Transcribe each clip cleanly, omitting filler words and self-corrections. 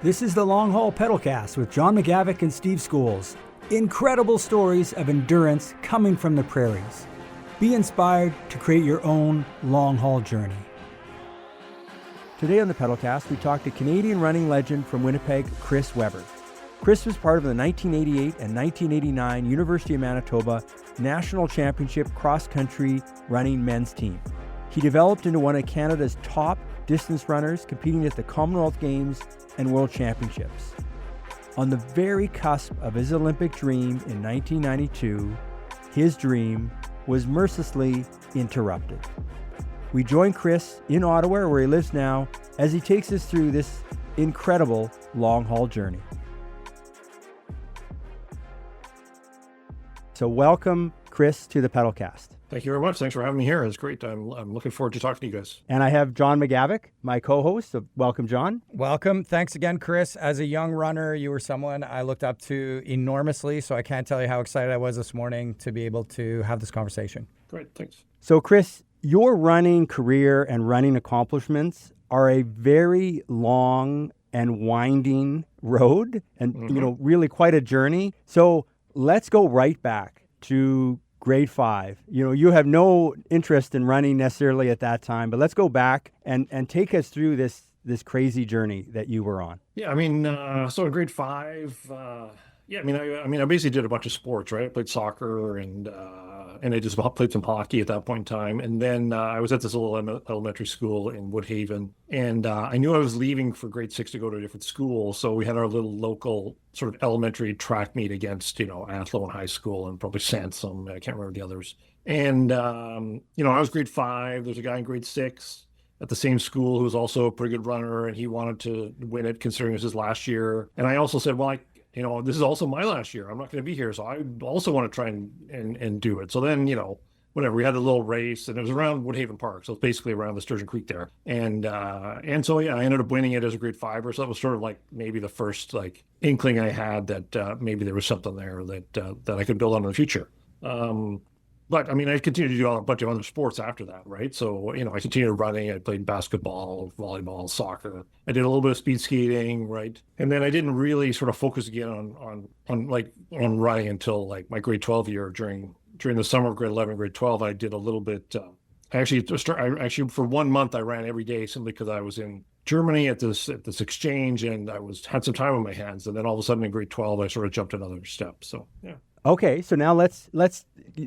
This is the Long Haul Pedalcast with John McGavick and Steve Schools. Incredible stories of endurance coming from the prairies. Be inspired to create your own long haul journey. Today on the Pedalcast, we talk to Canadian running legend from Winnipeg, Chris Webber. Chris was part of the 1988 and 1989 University of Manitoba National Championship cross-country running men's team. He developed into one of Canada's top distance runners, competing at the Commonwealth Games and World Championships. On the very cusp of his Olympic dream in 1992, his dream was mercilessly interrupted. We join Chris in Ottawa, where he lives now, as he takes us through this incredible long-haul journey. So welcome, Chris, to the Pedalcast. Thank you very much. Thanks for having me here. It's great. I'm looking forward to talking to you guys. And I have John McGavick, my co-host. So welcome, John. Welcome. Thanks again, Chris. As a young runner, you were someone I looked up to enormously, so I can't tell you how excited I was this morning to be able to have this conversation. Great. Thanks. So, Chris, your running career and running accomplishments are a very long and winding road and, really quite a journey. So let's go right back to grade 5. You have no interest in running necessarily at that time, but let's go back and take us through this crazy journey that you were on. Yeah, so in grade 5, I basically did a bunch of sports, right? I played soccer and I just played some hockey at that point in time. And then I was at this little elementary school in Woodhaven, and I knew I was leaving for grade 6 to go to a different school. So we had our little local sort of elementary track meet against, Athlone High School and probably Sansom. I can't remember the others. And, I was grade 5. There's a guy in grade 6 at the same school who was also a pretty good runner, and he wanted to win it considering it was his last year. And I also said, well, this is also my last year. I'm not going to be here. So I also want to try and do it. So then, whatever, we had a little race, and it was around Woodhaven Park. So it's basically around the Sturgeon Creek there. And so, I ended up winning it as a grade 5-er. So that was sort of like maybe the first inkling I had that maybe there was something there that I could build on in the future. But I continued to do a bunch of other sports after that, right? So, I continued running. I played basketball, volleyball, soccer. I did a little bit of speed skating, right? And then I didn't really sort of focus again on running until my grade 12 year during the summer of grade 11, grade 12. I did a little bit. I actually for 1 month I ran every day simply because I was in Germany at this exchange, and I had some time on my hands. And then all of a sudden in grade 12 I sort of jumped another step. So yeah. Okay, so now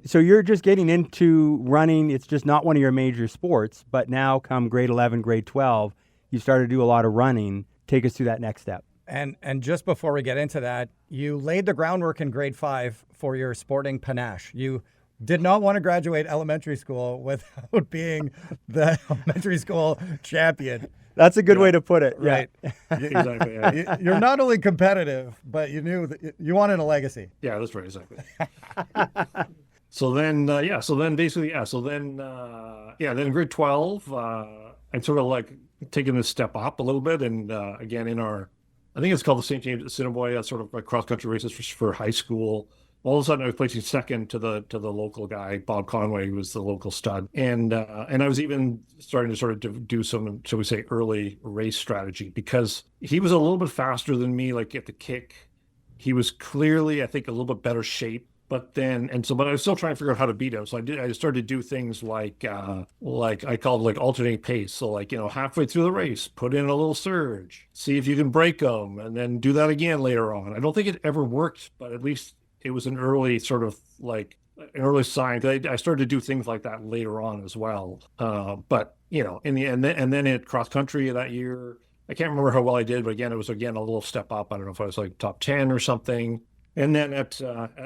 so you're just getting into running. It's just not one of your major sports, but now come grade 11, grade 12, you started to do a lot of running. Take us through that next step. And just before we get into that, you laid the groundwork in grade 5 for your sporting panache. You did not want to graduate elementary school without being the elementary school champion. That's a good way to put it. Right. Yeah. Exactly. Yeah. You're not only competitive, but you knew that you wanted a legacy. Yeah, that's right. Exactly. So then in grade 12, I'd sort of taken this step up a little bit. And again, I think it's called the St. James Assiniboia, sort of cross-country races for high school. All of a sudden I was placing second to the local guy, Bob Conway, who was the local stud. And I was even starting to sort of do some, shall we say, early race strategy, because he was a little bit faster than me, at the kick. He was clearly, I think, a little bit better shape. But I was still trying to figure out how to beat him. So I started to do things like I called alternating pace. So halfway through the race, put in a little surge, see if you can break them, and then do that again later on. I don't think it ever worked, but at least it was an early sort of an early sign. I started to do things like that later on as well. But in the end, and then at cross country that year, I can't remember how well I did, but again, it was a little step up. I don't know if I was top 10 or something. And then at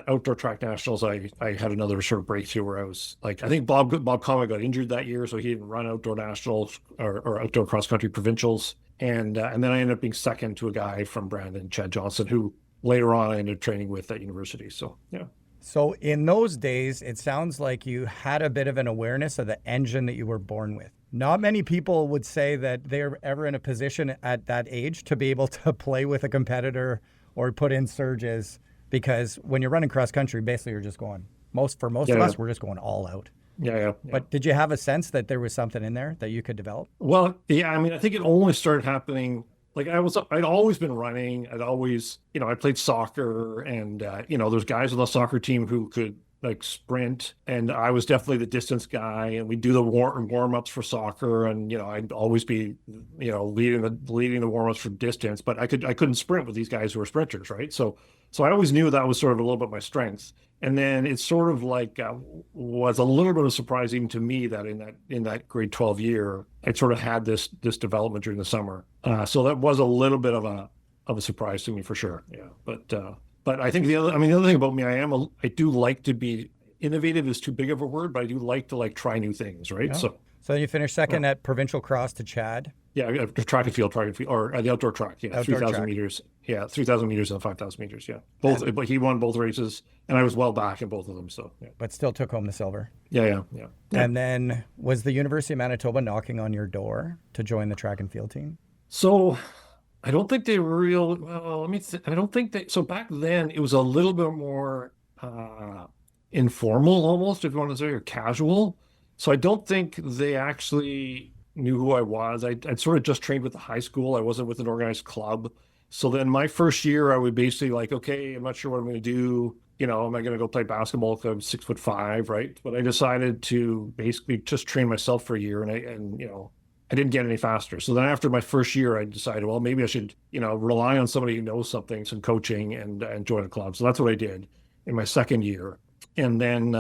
outdoor track nationals, I had another sort of breakthrough where I was I think Bob Conway got injured that year, so he didn't run outdoor nationals or outdoor cross country provincials. And then I ended up being second to a guy from Brandon, Chad Johnson, who later on I ended up training with at university. So yeah. So in those days, it sounds like you had a bit of an awareness of the engine that you were born with. Not many people would say that they're ever in a position at that age to be able to play with a competitor or put in surges. Because when you're running cross country, basically you're just going, most of us, we're just going all out. Yeah. But did you have a sense that there was something in there that you could develop? Well, yeah, I think it only started happening Like I'd always been running. I'd always, I played soccer, and there's guys on the soccer team who could like sprint, and I was definitely the distance guy, and we do the warm ups for soccer, and I'd always be leading the warm ups for distance, but I couldn't sprint with these guys who were sprinters, right? So I always knew that was sort of a little bit my strength. And then it's sort of like was a little bit of surprise even to me that in that grade 12 year, I sort of had this development during the summer. So that was a little bit of a surprise to me for sure. Yeah, but I think the other thing about me, I do like to be innovative is too big of a word, but I do like to try new things, right? Yeah. So then you finished second at provincial cross to Chad. Yeah, track and field, or the outdoor track. Yeah, 3,000 meters. Yeah, 3,000 meters and 5,000 meters. Yeah, both. But he won both races, and I was well back in both of them. So, yeah. But still took home the silver. Yeah. And then was the University of Manitoba knocking on your door to join the track and field team? So, I don't think they well, I don't think they. So back then, it was a little bit more informal, almost, if you want to say, or casual. So I don't think they actually knew who I was. I'd sort of just trained with the high school. I wasn't with an organized club. So then my first year, I would basically okay, I'm not sure what I'm going to do. Am I going to go play basketball because I'm 6'5", right? But I decided to basically just train myself for a year, and I didn't get any faster. So then after my first year, I decided, well, maybe I should, rely on somebody who knows something, some coaching, and join a club. So that's what I did in my second year. And then,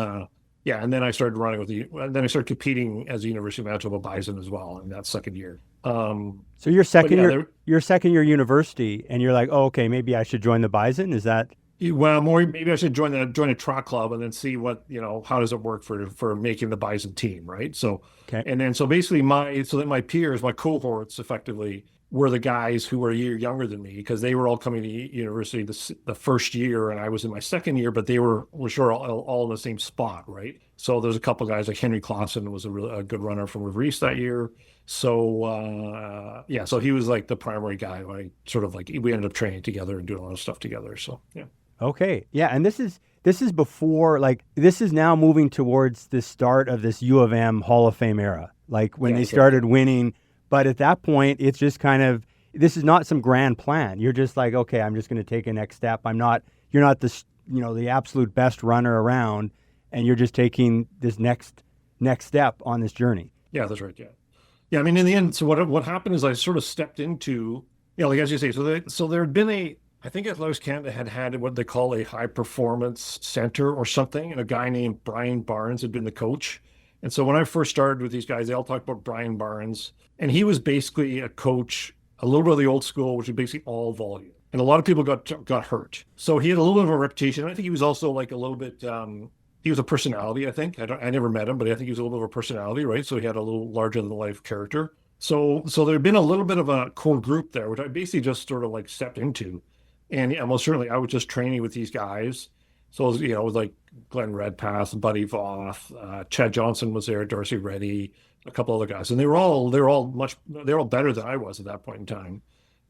and then I started then I started competing as the University of Manitoba Bison as well in that second year. So your second year university, and you're like, oh, okay, maybe I should join the Bison. Is that? Well, maybe I should join a track club and then see what, how does it work for making the Bison team, right? So, okay. And then, so basically my peers, my cohorts effectively were the guys who were a year younger than me, because they were all coming to university the first year, and I was in my second year, but they were sure all in the same spot, right? So there's a couple of guys like Henry Clausen was a good runner from River East that year. So so he was like the primary guy who I sort of we ended up training together and doing a lot of stuff together. So yeah. Okay. Yeah. And this is before, this is now moving towards the start of this U of M Hall of Fame era, when they started winning. But at that point, it's just kind of, this is not some grand plan. You're just like, okay, I'm just going to take a next step. You're not the absolute best runner around, and you're just taking this next step on this journey. Yeah, that's right. Yeah. Yeah. I mean, in the end, so what happened is I sort of stepped into, as you say, so there had been I think Athletics Canada had what they call a high performance center or something, and a guy named Brian Barnes had been the coach. And so when I first started with these guys, they all talked about Brian Barnes, and he was basically a coach, a little bit of the old school, which is basically all volume. And a lot of people got hurt. So he had a little bit of a reputation. I think he was also a little bit, he was a personality, I think. I never met him, but I think he was a little bit of a personality, right? So he had a little larger than life character. So there had been a little bit of a core group there, which I basically just sort of stepped into. And yeah, most certainly I was just training with these guys. So it was like Glenn Redpath, Buddy Voth, Chad Johnson was there, Darcy Reddy, a couple other guys, and they were all better than I was at that point in time.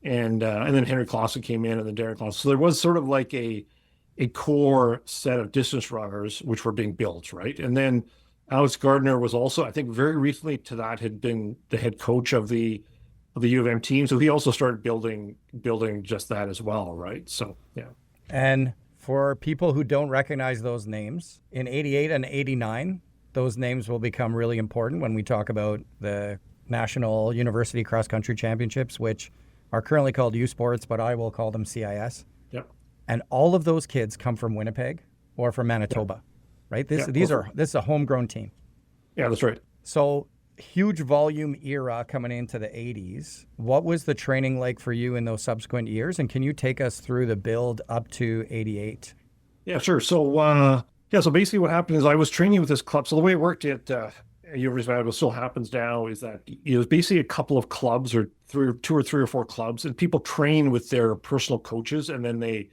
And then Henry Clausen came in, and then Darren Clausen. So there was sort of a core set of distance runners which were being built, right? And then Alex Gardner was also, I think, very recently to that had been the head coach of the U of M team, so he also started building just that as well, right? So yeah. And for people who don't recognize those names, in 88 and 89, those names will become really important when we talk about the National University Cross Country Championships, which are currently called U Sports, but I will call them CIS. Yep. And all of those kids come from Winnipeg or from Manitoba, right? This is a homegrown team. Yeah, that's right. So huge volume era coming into the 80s. What was the training like for you in those subsequent years? And can you take us through the build up to 88? Yeah, sure. So, so basically what happened is I was training with this club. So the way it worked at University of Manitoba still happens now is that it was basically a couple of clubs or two or three or four clubs, and people train with their personal coaches, and then they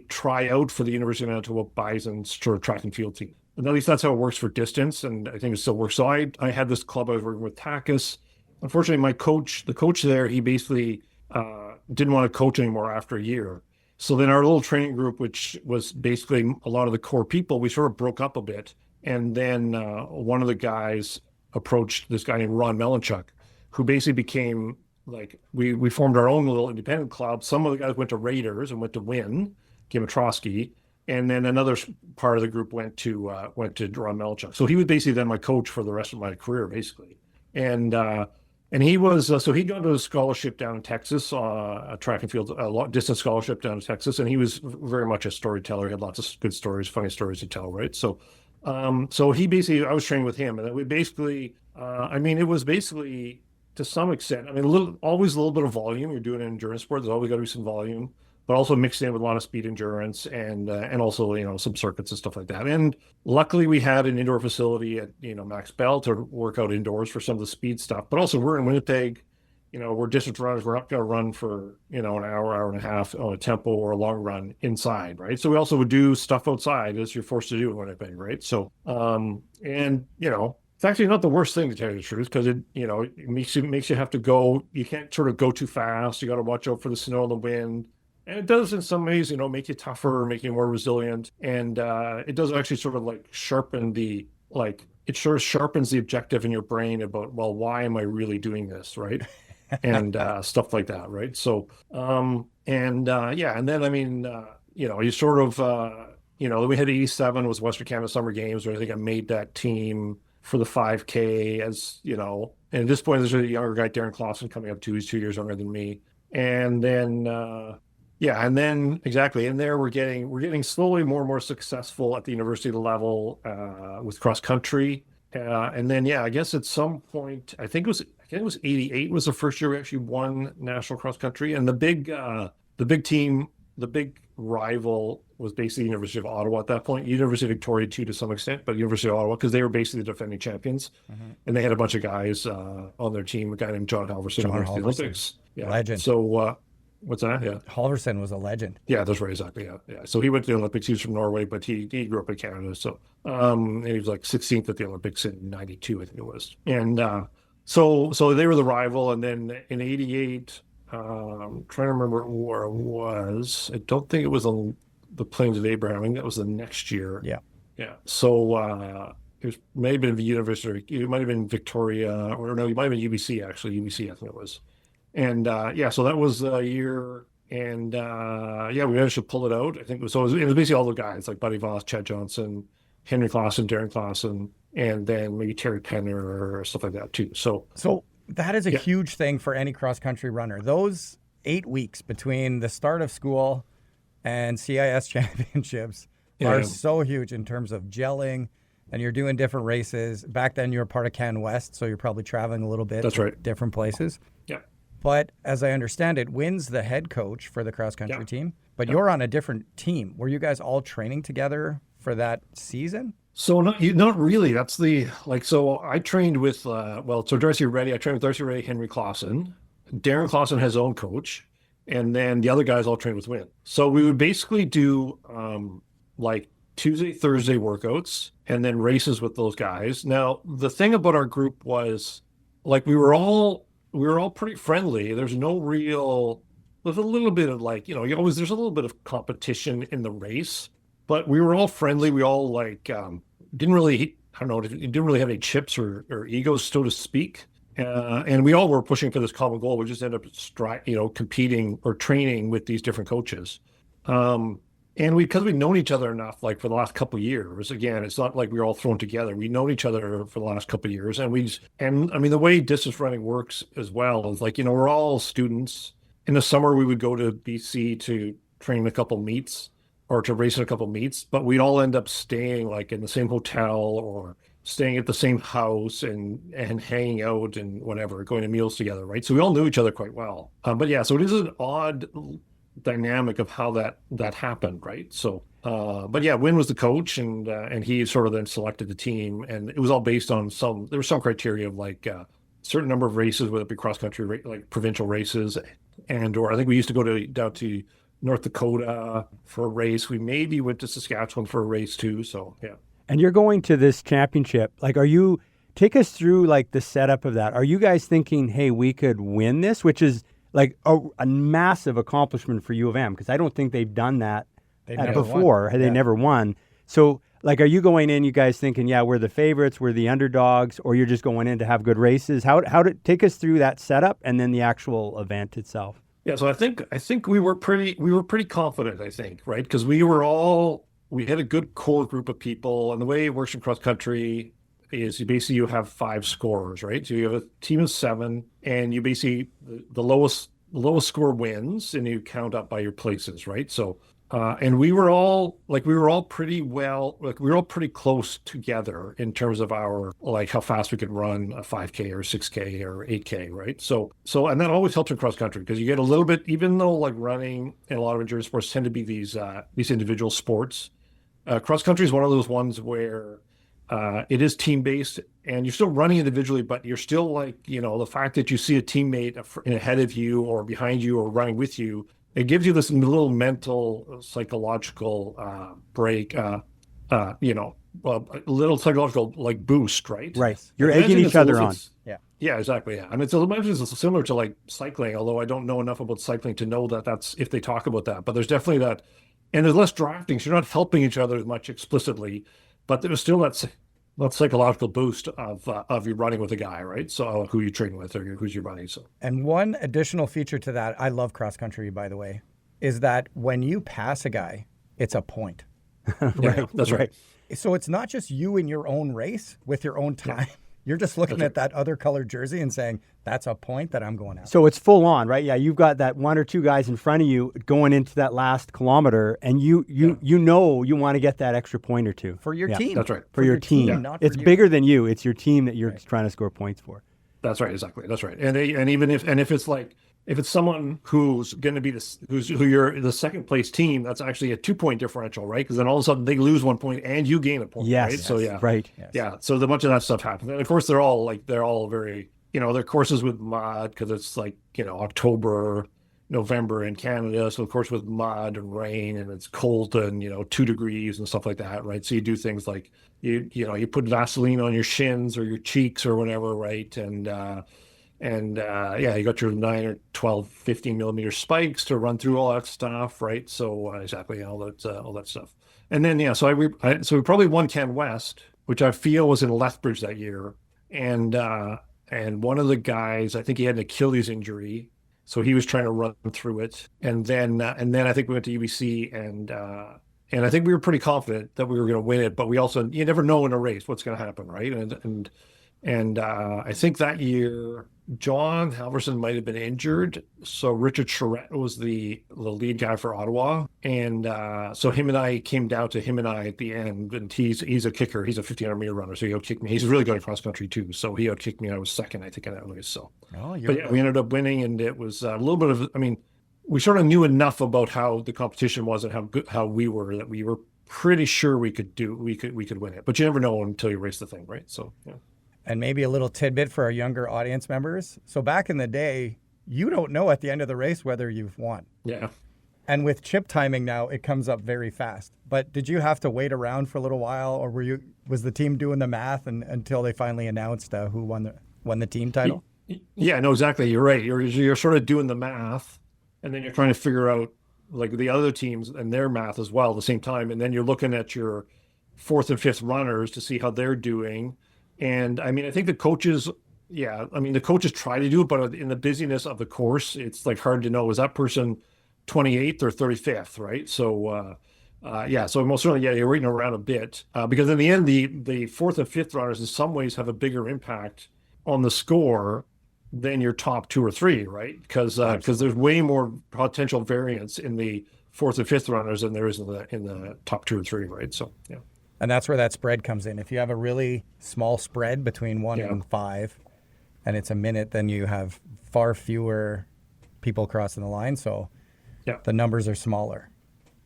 try out for the University of Manitoba Bison sort of track and field team. And at least that's how it works for distance, and I think it still works. So I had this club I was working with, Takis. Unfortunately, the coach there, he basically didn't want to coach anymore after a year. So then our little training group, which was basically a lot of the core people, we sort of broke up a bit. And then one of the guys approached this guy named Ron Melanchuk, who basically became like we formed our own little independent club. Some of the guys went to Raiders and went to Wynn, Gimitrosky, and then another part of the group went to Ron Melchuk. So he was basically then my coach for the rest of my career, basically. And he was so he got a scholarship down in Texas, a track and field, distance scholarship down in Texas, and he was very much a storyteller. He had lots of good stories, funny stories to tell, right? So, so he basically, I was training with him, and we basically, I mean, it was basically to some extent, I mean, always a little bit of volume. You're doing an endurance sport. There's always got to be some volume, but also mixed in with a lot of speed endurance and also, you know, some circuits and stuff like that. And luckily we had an indoor facility at, you know, Max Bell to work out indoors for some of the speed stuff, but also we're in Winnipeg, you know, we're distance runners. We're not going to run for, you know, an hour and a half on a tempo or a long run inside, right? So we also would do stuff outside as you're forced to do in Winnipeg, right? So, and, you know, it's actually not the worst thing, to tell you the truth, because it, you know, it makes you have to go, you can't sort of go too fast. You got to watch out for the snow and the wind. And it does in some ways, you know, make you tougher, make you more resilient. And it does actually sort of like sharpen the, like, it sort of sharpens the objective in your brain about, well, why am I really doing this, right? And stuff like that, right? So, yeah, and then, I mean, you know, you sort of, you know, we had 87 was Western Canada Summer Games, where I think I made that team for the 5K, as, you know, and at this point, there's a younger guy, Darren Clausen, coming up too. He's 2 years younger than me. And then, yeah, and then exactly, and there we're getting slowly more and more successful at the university level with cross country, and then yeah, I guess at some point, I think it was 88 was the first year we actually won national cross country, and the big team, the big rival was basically the University of Ottawa at that point, University of Victoria too to some extent, but University of Ottawa, because they were basically the defending champions, and they had a bunch of guys on their team, a guy named John Halverson who went to the Olympics, yeah, legend. So. What's that? Yeah. Halverson was a legend. Yeah, that's right. Exactly. Yeah. Yeah. So he went to the Olympics. He was from Norway, but he grew up in Canada. So, and he was like 16th at the Olympics in 92, I think it was. And, so they were the rival. And then in 88, trying to remember where it was. I don't think it was on the Plains of Abraham. I think that was the next year. Yeah. Yeah. So, it may have been the University, it might have been Victoria, or no, it might have been UBC, actually. UBC, I think it was. And yeah, so that was a year, and yeah, we managed to pull it out. I think it was basically all the guys like Buddy Voss, Chad Johnson, Henry Clausen, Darren Clausen, and then maybe Terry Penner or stuff like that too. So that is a huge thing for any cross country runner. Those 8 weeks between the start of school and CIS championships are so huge in terms of gelling. And you're doing different races. Back then, you were part of Can West, so you're probably traveling a little bit. That's right. Different places. Yeah. But as I understand it, Wynn's the head coach for the cross-country team, but you're on a different team. Were you guys all training together for that season? So not really. That's so I trained with, so Darcy Reddy, I trained with Darcy Reddy, Henry Clausen. Darren Clausen has his own coach, and then the other guys all trained with Wynn. So we would basically do like Tuesday, Thursday workouts, and then races with those guys. Now, the thing about our group was, like, we were all pretty friendly. There's a little bit of, like, you know, there's a little bit of competition in the race, but we were all friendly. We all didn't really have any chips or egos, so to speak. And we all were pushing for this common goal. We just ended up competing or training with these different coaches. And because we've known each other enough, like, for the last couple of years, again, it's not like we were all thrown together. We've known each other for the last couple of years. And I mean, the way distance running works as well is, like, you know, we're all students. In the summer, we would go to BC to train a couple meets or to race in a couple meets, but we'd all end up staying, like, in the same hotel or staying at the same house and hanging out and whatever, going to meals together, right? So we all knew each other quite well. But yeah, so it is an odd dynamic of how that happened, right? So but yeah, Wynn was the coach, and he sort of then selected the team, and it was all based on there was some criteria of, like, a certain number of races, whether it be cross country, like provincial races, or I think we used to go down to North Dakota for a race. We maybe went to Saskatchewan for a race too. So yeah. And you're going to this championship, like, take us through, like, the setup of that. Are you guys thinking, hey, we could win this, which is like a massive accomplishment for U of M, because I don't think they've done that before. They never won. So, Like, are you going in, you guys thinking, yeah, we're the favorites, we're the underdogs, or you're just going in to have good races? How to take us through that setup and then the actual event itself? Yeah, so I think we were pretty confident, I think, right? Because we had a good core group of people, and the way it works in cross country is you have 5 scorers, right? So you have a team of 7, and you basically the lowest score wins, and you count up by your places, right? So and we were all pretty close together in terms of our like how fast we could run a 5K or 6K or 8K, right? So and that always helps in cross country because you get a little bit, even though like running and a lot of endurance sports tend to be these individual sports. Cross country is one of those ones where it is team based and you're still running individually, but you're still like, the fact that you see a teammate ahead of you or behind you or running with you, it gives you this little mental, psychological break, a little psychological like boost, right? Right. You're egging each other on. Yeah. Yeah, exactly. Yeah. I mean, it's similar to like cycling, although I don't know enough about cycling to know that that's if they talk about that. But there's definitely that. And there's less drafting. So you're not helping each other as much explicitly, but there's still that psychological boost of you running with a guy, right? So who you train with or who's you running. So. And one additional feature to that, I love cross country, by the way, is that when you pass a guy, it's a point. Right. Yeah, that's right. So it's not just you in your own race with your own time. Yeah. You're just looking at that other colored jersey and saying, that's a point that I'm going after. So it's full on, right? Yeah, you've got that 1 or 2 guys in front of you going into that last kilometer, and you want to get that extra point or 2. For your team. That's right. For your team. Yeah. Not for it's you. Bigger than you. It's your team that you're trying to score points for. That's right, exactly. That's right. And even if it's like, if it's someone who's going to be who you're the second place team, that's actually a 2-point differential, right? Because then all of a sudden they lose 1 point and you gain a point, yes, right? Yes, so yeah, right. Yes. Yeah. So the bunch of that stuff happens, and of course they're all very, they're courses with mud because it's like October, November in Canada, so of course with mud and rain and it's cold and 2 degrees and stuff like that, right? So you do things like you put Vaseline on your shins or your cheeks or whatever, right? And you got your 9 or 12, 15 millimeter spikes to run through all that stuff, right? So exactly all that stuff. And then so we probably won Can West, which I feel was in Lethbridge that year, and one of the guys, I think he had an Achilles injury, so he was trying to run through it, and then I think we went to UBC and I think we were pretty confident that we were going to win it, but you never know in a race what's going to happen, right? And I think that year, John Halverson might have been injured. So Richard Charette was the lead guy for Ottawa. And so him and I came down to him and I at the end. And he's a kicker. He's a 1,500 meter runner. So he outkicked me. He's really good at cross country too. So he outkicked me. I was second, I think, in that race. So, we ended up winning. And it was a little bit of, we sort of knew enough about how the competition was and how we were that we were pretty sure we could win it. But you never know until you race the thing, right? So, yeah. And maybe a little tidbit for our younger audience members. So back in the day, you don't know at the end of the race whether you've won. Yeah. And with chip timing now, it comes up very fast. But did you have to wait around for a little while, or was the team doing the math until they finally announced who won the team title? Yeah, no, exactly. You're right. You're sort of doing the math, and then you're trying to figure out like the other teams and their math as well at the same time. And then you're looking at your 4th and 5th runners to see how they're doing. And I think the coaches, the coaches try to do it, but in the busyness of the course, it's like hard to know, is that person 28th or 35th, right? So, so most certainly, you're waiting around a bit because in the end, the 4th and 5th runners in some ways have a bigger impact on the score than your top 2 or 3, right? Because there's way more potential variance in the 4th and 5th runners than there is in the top 2 or 3, right? So, yeah. And that's where that spread comes in. If you have a really small spread between 1 and 5, and it's a minute, then you have far fewer people crossing the line. So the numbers are smaller.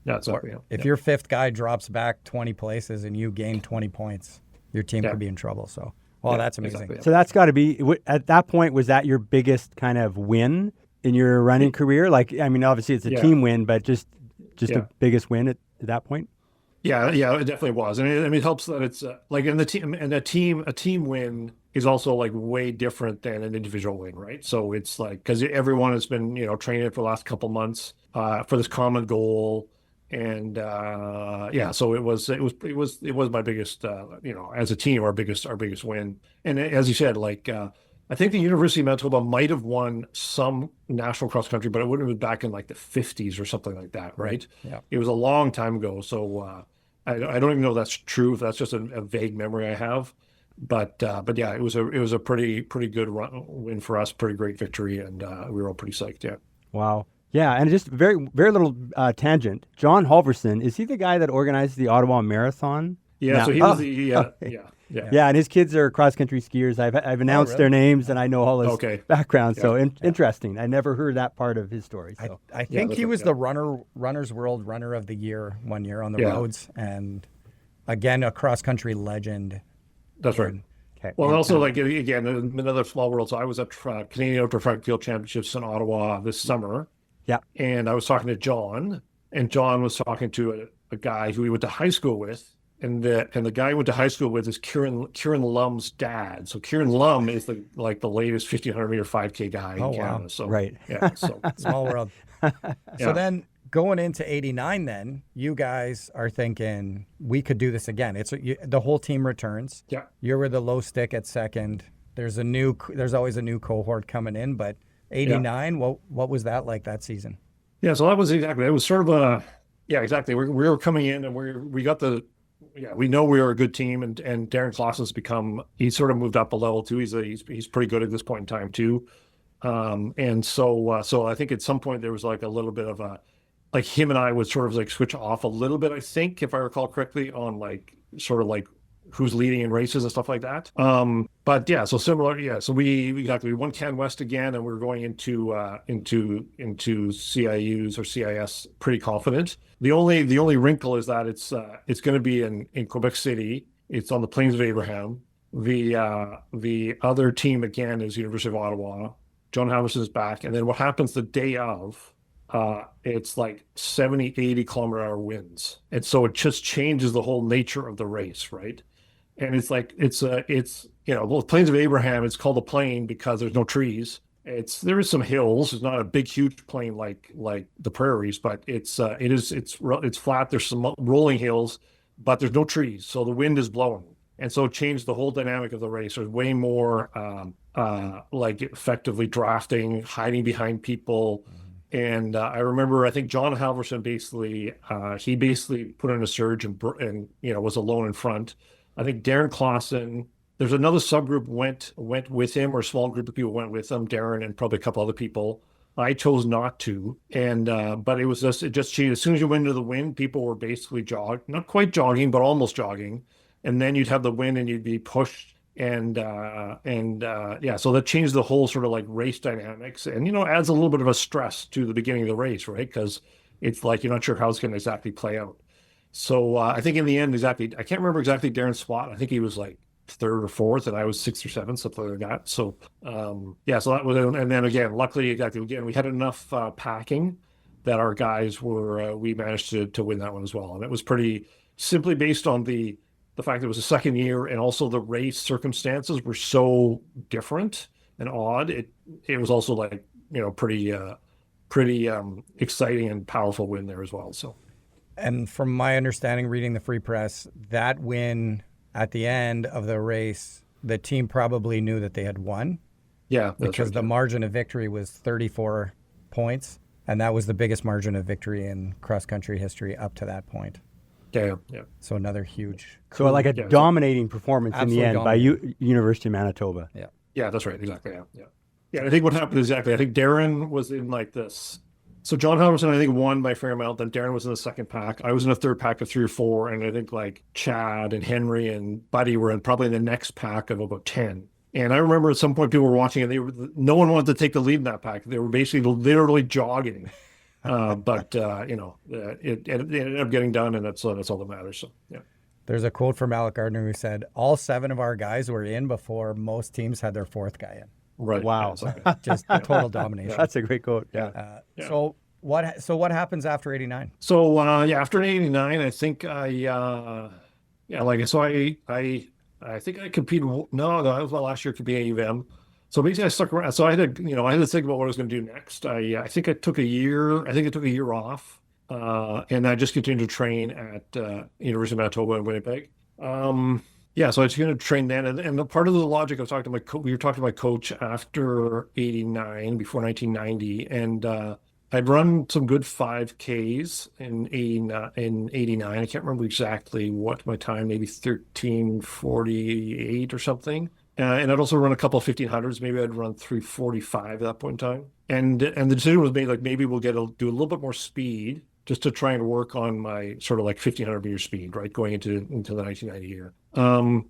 Yeah, exactly. If your 5th guy drops back 20 places and you gain 20 points, your team could be in trouble. So, that's amazing. Exactly. So that's got to be, at that point, was that your biggest kind of win in your running career? Like, obviously it's a team win, but just the biggest win at that point? Yeah, it definitely was. It helps that it's like in the team, and a team win is also like way different than an individual win, right? So it's like, because everyone has been, training for the last couple months for this common goal. And yeah, so it was my biggest, as a team, our biggest win. And as you said, like I think the University of Manitoba might have won some national cross country, but it wouldn't have been back in like the 50s or something like that, right? Yeah. It was a long time ago. So I don't even know if that's true. If that's just a vague memory I have. But yeah, it was a pretty good win for us, pretty great victory, and we were all pretty psyched. Yeah. Wow. Yeah, and just very little tangent. John Halverson, is he the guy that organized the Ottawa Marathon? Yeah. Now- So he was yeah. Yeah, and his kids are cross country skiers. I've announced their names, and I know all his background. So interesting. I never heard that part of his story. So I think he was the runner's world runner of the year one year on the roads, and again a cross country legend. That's right. okay. Well, also like again, another small world. So I was at Canadian Outdoor Track and Field Championships in Ottawa this summer. Yeah. And I was talking to John, and John was talking to a guy who he went to high school with, and the guy he went to high school with is Kieran Lum's dad. So Kieran Lum is the latest 1500-meter 5K guy in Canada. Wow. So Right. yeah. So Small world. So then going into 89, then you guys are thinking we could do this again. The whole team returns. yeah. You were the low stick at second. There's always a new cohort coming in, but 89, what was that like that season? Yeah, so it was sort of exactly. We were coming in and we know we are a good team, and Darren Clausen's he's sort of moved up a level too. He's pretty good at this point in time too. And so I think at some point there was like a little bit of like him and I would sort of like switch off a little bit, I think, if I recall correctly, on like sort of like who's leading in races and stuff like that. But yeah, so similar. Yeah, so we won Can West again, and we're going into CIUs or CIS pretty confident. The only wrinkle is that it's going to be in Quebec City. It's on the Plains of Abraham. The other team again is University of Ottawa. John Halverson is back, and then what happens the day of? It's like 70, 80 kilometer-hour winds, and so it just changes the whole nature of the race, right? And it's like well, Plains of Abraham, it's called a plain because there's no trees. There is some hills. It's not a big, huge plain like the prairies, but it's flat. There's some rolling hills, but there's no trees, so the wind is blowing, and so it changed the whole dynamic of the race. There's way more like effectively drafting, hiding behind people. And I remember, I think John Halverson basically put in a surge and was alone in front. I think Darren Clausen, there's another subgroup went with him, or a small group of people went with him, Darren and probably a couple other people. I chose not to, and but it just changed. As soon as you went into the wind, people were basically not quite jogging, but almost jogging, and then you'd have the wind and you'd be pushed. And so that changed the whole sort of like race dynamics, and adds a little bit of a stress to the beginning of the race, right? Because it's like you're not sure how it's going to exactly play out. So I think in the end, I can't remember exactly Darren's spot. I think he was like third or fourth, and I was sixth or seventh, something like that. So so that was, and then again, luckily, we had enough packing that our guys we managed to win that one as well, and it was pretty simply based on the fact that it was the second year, and also the race circumstances were so different and odd. It was also like pretty exciting and powerful win there as well. So, and from my understanding, reading the Free Press, that win at the end of the race, the team probably knew that they had won. Yeah, because the margin of victory was 34 points, and that was the biggest margin of victory in cross country history up to that point. Yeah. So another huge. So like a dominating performance in the end by University of Manitoba. Yeah. Yeah, that's right. Exactly. Yeah. I think what happened exactly. I think Darren was in like this. So John Halverson, I think, won by a fair amount. Then Darren was in the second pack. I was in a third pack of 3 or 4, and I think like Chad and Henry and Buddy were probably in the next pack of about 10. And I remember at some point people were watching, and no one wanted to take the lead in that pack. They were basically literally jogging. But it ended up getting done, and that's all that matters. So yeah. There's a quote from Alec Gardner who said, "All 7 of our guys were in before most teams had their 4th guy in." Right. Wow. Yeah, just total domination. That's a great quote. Yeah. So what happens after 89? So after 89, I think I think I competed. No, that was my last year competing at UVM. So basically, I stuck around. So I had to think about what I was going to do next. I think I took a year. I think I took a year off, And I just continued to train at University of Manitoba in Winnipeg. Yeah, so I was going to train then, and the part of the logic I was talking to we were talking to my coach after '89, before 1990, and I'd run some good 5Ks in '89. I can't remember exactly what my time, maybe 13:48 or something. And I'd also run a couple of 1500s. Maybe I'd run 3:45 at that point in time. And the decision was made, like, maybe we'll do a little bit more speed just to try and work on my sort of like 1500 meter speed, right, going into the 1990 year. And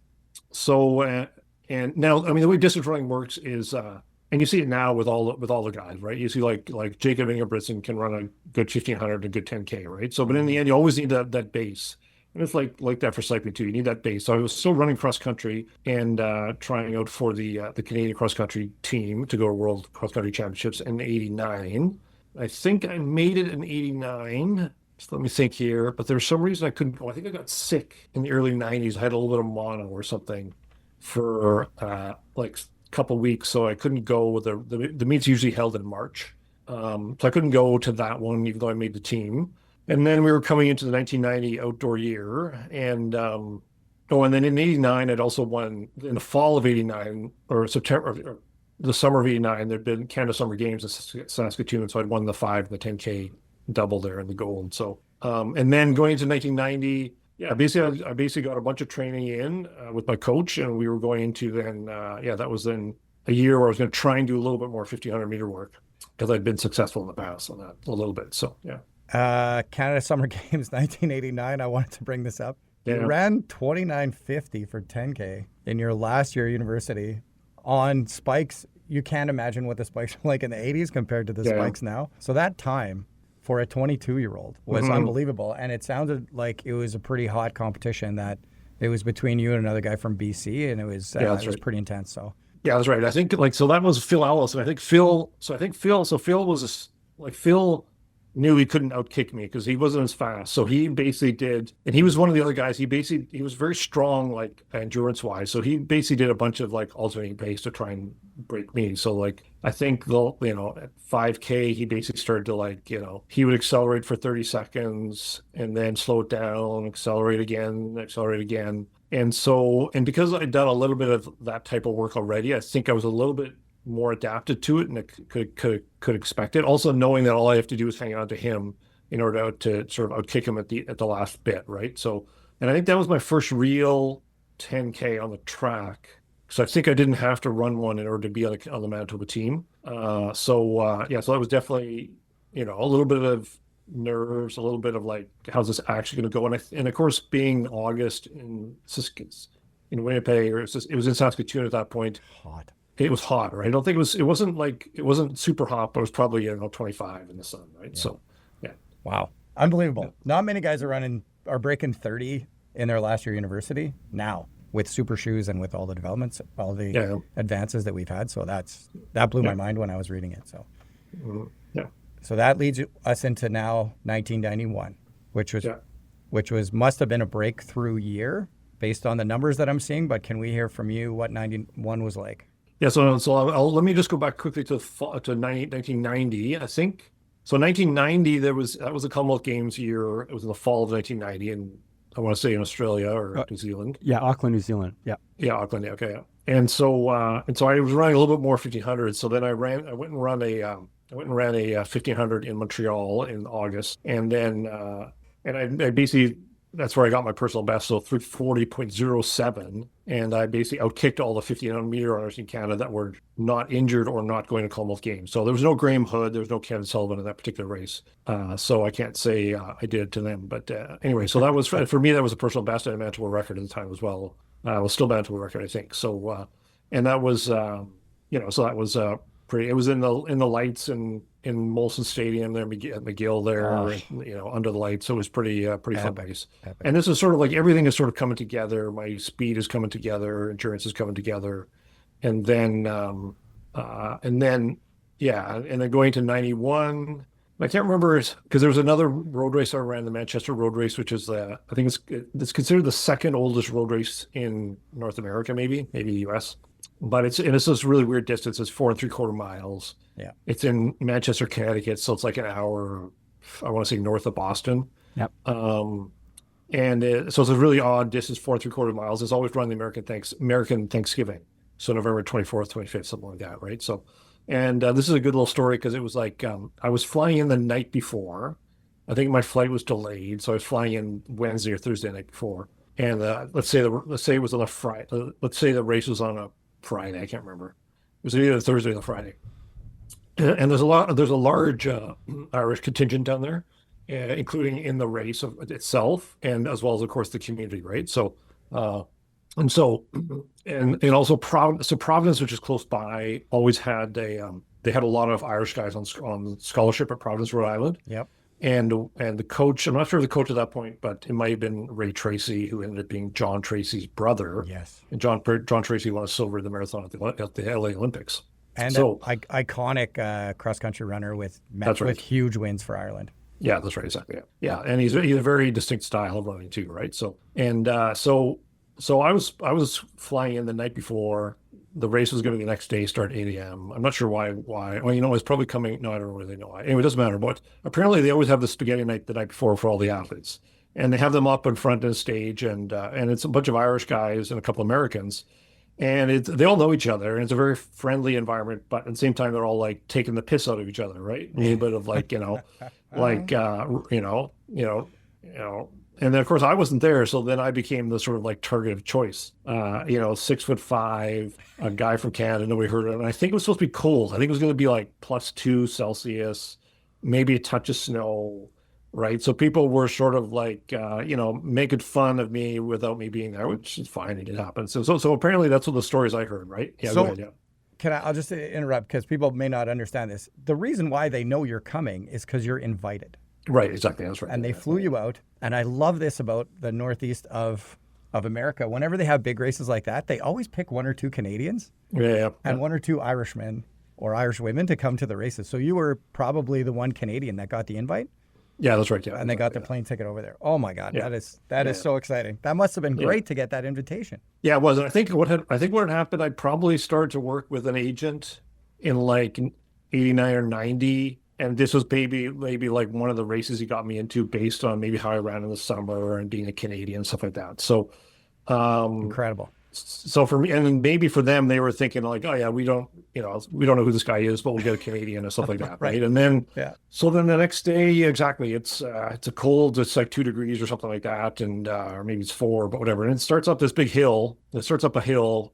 now, I mean, the way distance running works is, and you see it now with all the guys, right? You see like Jacob Ingebrigtsen can run a good 1500 and a good 10K, right? So, but in the end, you always need that base. And it's like that for cycling too. You need that base. So I was still running cross country and trying out for the Canadian cross country team to go to World Cross Country Championships in '89. I think I made it in '89. So let me think here. But there's some reason I couldn't go. I think I got sick in the early '90s. I had a little bit of mono or something for like a couple of weeks, so I couldn't go with the meets usually held in March. So I couldn't go to that one, even though I made the team. And then we were coming into the 1990 outdoor year, and and then in '89, I'd also won in the fall of '89 or September, or the summer of '89. There'd been Canada Summer Games in Saskatoon, so I'd won the 5 and the 10K double there in the gold. So, and then going into 1990, yeah, I basically got a bunch of training in with my coach, and we were going into then, that was then a year where I was going to try and do a little bit more 1500 meter work because I'd been successful in the past on that a little bit. So, yeah. Canada Summer Games 1989. I wanted to bring this up. Yeah. You ran 29:50 for 10K in your last year of university on spikes. You can't imagine what the spikes were like in the 80s compared to the spikes now. So that time for a 22-year-old was unbelievable. And it sounded like it was a pretty hot competition, that it was between you and another guy from BC, and it was pretty intense. So yeah, that's right. I think so that was Phil Ellis, and Phil knew he couldn't outkick me because he wasn't as fast. So he basically did, and he was one of the other guys. He was very strong, like endurance wise. So he basically did a bunch of like alternating pace to try and break me. So like, I think at 5K, he basically started to he would accelerate for 30 seconds and then slow it down, accelerate again. And because I'd done a little bit of that type of work already, I think I was a little bit more adapted to it and could expect it. Also knowing that all I have to do is hang on to him in order to sort of outkick him at the last bit, right? So, and I think that was my first real 10K on the track, because I think I didn't have to run one in order to be on the Manitoba team. So that was definitely a little bit of nerves, a little bit of like, how's this actually going to go? And of course, being August in Winnipeg, or it was in Saskatoon at that point. Hot. It was hot, right? I don't think it wasn't super hot, but it was probably 25 in the sun, right? Yeah. So, yeah. Wow, unbelievable. Yeah. Not many guys are breaking 30 in their last year university now with super shoes and with all the developments, all the advances that we've had. So that blew my mind when I was reading it. So, so that leads us into now 1991, which must have been a breakthrough year based on the numbers that I'm seeing. But can we hear from you what 91 was like? Yeah, so let me just go back quickly to 1990. I think so. 1990, that was the Commonwealth Games year. It was in the fall of 1990, and I want to say in Australia or New Zealand. Yeah, Auckland, New Zealand. Yeah, Auckland. Yeah, okay. Yeah. And so I was running a little bit more 1500. So then I went and ran a 1500 in Montreal in August, and then I basically. That's where I got my personal best, so 340.07, and I basically outkicked all the 1500 meter runners in Canada that were not injured or not going to Commonwealth Games. So there was no Graham Hood, there was no Kevin Sullivan in that particular race. So I can't say I did it to them. But anyway, so that was, for me, that was a personal best and a Manitoba record at the time as well. It was still a Manitoba record, I think. So, and that was, so that was pretty, it was in the lights and in Molson Stadium there at McGill there, under the lights. So it was pretty fun race. And this is sort of like everything is sort of coming together. My speed is coming together, endurance is coming together, and then going to 91. I can't remember because there was another road race I ran, the Manchester Road Race, which is I think it's considered the second oldest road race in North America, maybe the US. But it's this really weird distance. It's 4 3/4 miles. Yeah. It's in Manchester, Connecticut, so it's like an hour I want to say north of Boston. Yep. So it's a really odd distance, 4.75 miles. It's always run the American Thanksgiving. So November 24th, 25th, something like that, right? So, and this is a good little story because it was like I was flying in the night before. I think my flight was delayed, so I was flying in Wednesday or Thursday night before. And let's say it was on a Friday. Let's say the race was on a Friday. I can't remember. It was either Thursday or Friday. And there's a large Irish contingent down there, including in the race itself, and as well as, of course, the community, right? So, and also Providence, which is close by, always had they had a lot of Irish guys on scholarship at Providence, Rhode Island. Yep. And the coach, I'm not sure of the coach at that point, but it might have been Ray Tracy, who ended up being John Tracy's brother. Yes. And John Tracy won a silver in the marathon at the LA Olympics. And so iconic cross-country runner with huge wins for Ireland. Yeah, that's right. Exactly. Yeah. And he's a very distinct style of running too, right? So I was flying in the night before. The race was going to be the next day, start 8 a.m. I'm not sure why. Well, it's probably coming. No, I don't really know why. Anyway, it doesn't matter. But apparently they always have the spaghetti night the night before for all the athletes. And they have them up in front of the stage, and it's a bunch of Irish guys and a couple Americans. And they all know each other, and it's a very friendly environment, but at the same time, they're all like taking the piss out of each other, right? A little bit of like, and then of course I wasn't there. So then I became the sort of like target of choice, 6'5", a guy from Canada, nobody heard of him. And I think it was supposed to be cold. I think it was going to be like +2 Celsius, maybe a touch of snow. Right. So people were sort of like, making fun of me without me being there, which is fine. It did happen. So apparently that's what the stories I heard. Right. Yeah. So, go ahead, yeah. I'll just interrupt because people may not understand this. The reason why they know you're coming is because you're invited. Right. Exactly. That's right. And they flew you out. And I love this about the Northeast of America. Whenever they have big races like that, they always pick 1 or 2 Canadians and 1 or 2 Irishmen or Irish women to come to the races. So you were probably the one Canadian that got the invite. Yeah, that's right. Yeah, and they got their plane ticket over there. Oh my God, that is so exciting. That must have been great to get that invitation. Yeah, it was. And I think what had happened, I probably started to work with an agent in like 89 or 90, and this was maybe like one of the races he got me into based on maybe how I ran in the summer and being a Canadian, stuff like that. So incredible. So for me, and then maybe for them, they were thinking like, oh yeah, we don't know who this guy is, but we'll get a Canadian or stuff like that, right? And then, so then the next day, exactly, it's a cold, it's like 2 degrees or something like that, and or maybe it's 4, but whatever. And it starts up this big hill. It starts up a hill,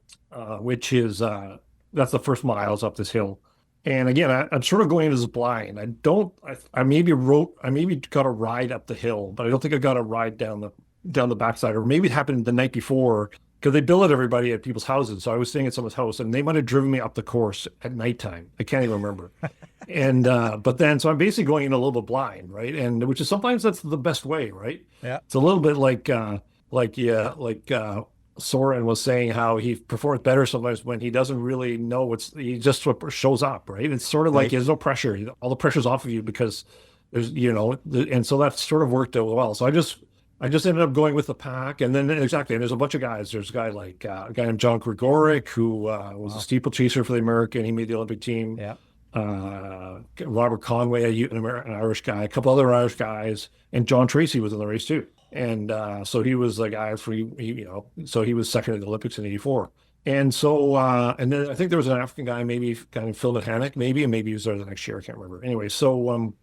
which is that's the first miles up this hill. And again, I'm sort of going as blind. I maybe got a ride up the hill, but I don't think I got a ride down the backside, or maybe it happened the night before. Because they billet everybody at people's houses. So I was staying at someone's house, and they might have driven me up the course at nighttime. I can't even remember. And but then, so I'm basically going in a little bit blind, right? And which is sometimes that's the best way, right? Yeah. It's a little bit like Soren was saying how he performs better sometimes when he doesn't really know he just shows up, right? It's sort of like there's no pressure. All the pressure's off of you because there's, and so that sort of worked out well. So I just ended up going with the pack, and then and there's a bunch of guys. There's a guy a guy named John Grigoric, who was a steeplechaser for the American. He made the Olympic team. Yeah. Robert Conway, an Irish guy, a couple other Irish guys, and John Tracy was in the race too. And so he was the guy so he was second in the Olympics in '84. And so, and then I think there was an African guy, maybe Phil Mechanic, and maybe he was there the next year. I can't remember. Anyway, so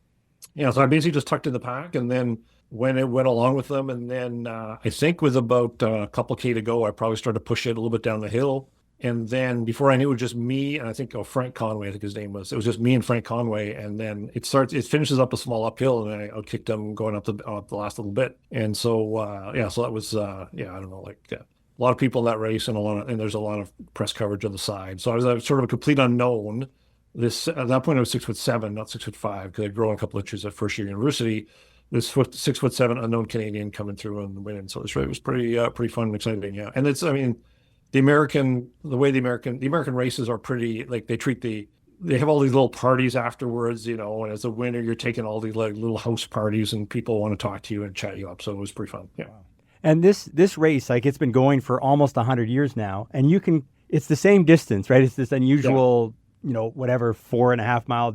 so I basically just tucked in the pack, and then when it went along with them, and then I think with about a couple K to go, I probably started to push it a little bit down the hill. And then before I knew, it was just me, and I think Frank Conway, I think his name was. It was just me and Frank Conway, and then it finishes up a small uphill, and I kicked them going up the last little bit. And so so that was I don't know, a lot of people in that race, and there's a lot of press coverage on the side. So I was sort of a complete unknown. At that point I was 6'7", not 6'5", because I'd grown a couple inches at first year university. This 6'7" unknown Canadian coming through and winning. So it was pretty fun and exciting. Yeah. And the American races are pretty, like they have all these little parties afterwards, and as a winner, you're taking all these like little house parties, and people want to talk to you and chat you up. So it was pretty fun. Yeah. And this race, like, it's been going for almost 100 years now, and it's the same distance, right? It's this unusual, 4.5 mile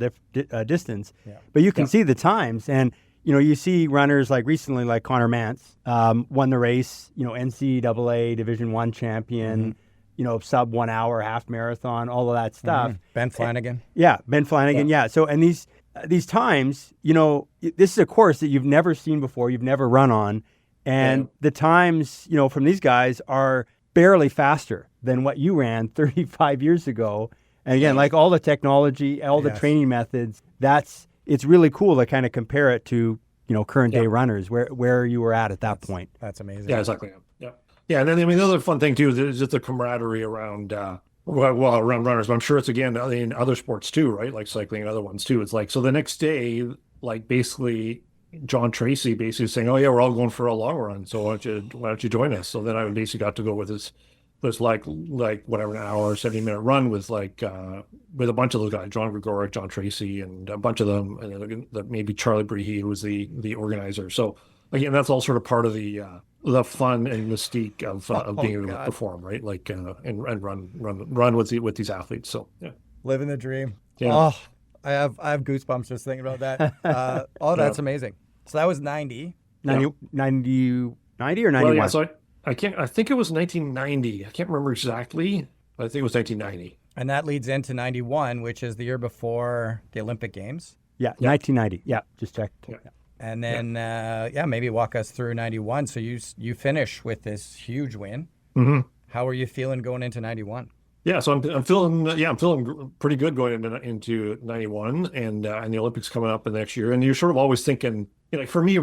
distance, but you can see the times. And you see runners like recently, like Connor Mance, won the race, NCAA Division I champion, sub 1 hour, half marathon, all of that stuff. Ben Flanagan. Ben Flanagan. Yeah. So, and these times, this is a course that you've never seen before, you've never run on. And the times, from these guys are barely faster than what you ran 35 years ago. And again, like all the technology, all the training methods, it's really cool to kind of compare it to, current day runners, where you were at that point. That's amazing. Yeah, exactly. Yeah. Yeah. And then, the other fun thing too is just the camaraderie around, around runners, but I'm sure it's again in other sports too, right? Like cycling and other ones too. It's like, so the next day, like basically John Tracy basically saying, "Oh yeah, we're all going for a long run. So why don't you join us?" So then I basically got to go with this like whatever, an hour, 70-minute run with with a bunch of those guys, John Gregoric, John Tracy, and a bunch of them, and maybe Charlie Brehe, who was the organizer. So again, that's all sort of part of the fun and mystique of being able to perform, right? Like and run with these athletes. So yeah, living the dream. Yeah. Oh, I have goosebumps just thinking about that. That's amazing. So that was 90 or 91? Well, yeah, so I think it was 1990. I can't remember exactly, but I think it was 1990. And that leads into 91, which is the year before the Olympic Games. Yeah, 1990. Yeah, just checked. Yeah. And then, maybe walk us through 91. So you finish with this huge win. Mm-hmm. How are you feeling going into 91? Yeah, so I'm feeling pretty good going into 91, and the Olympics coming up the next year. And you're sort of always thinking, like for me,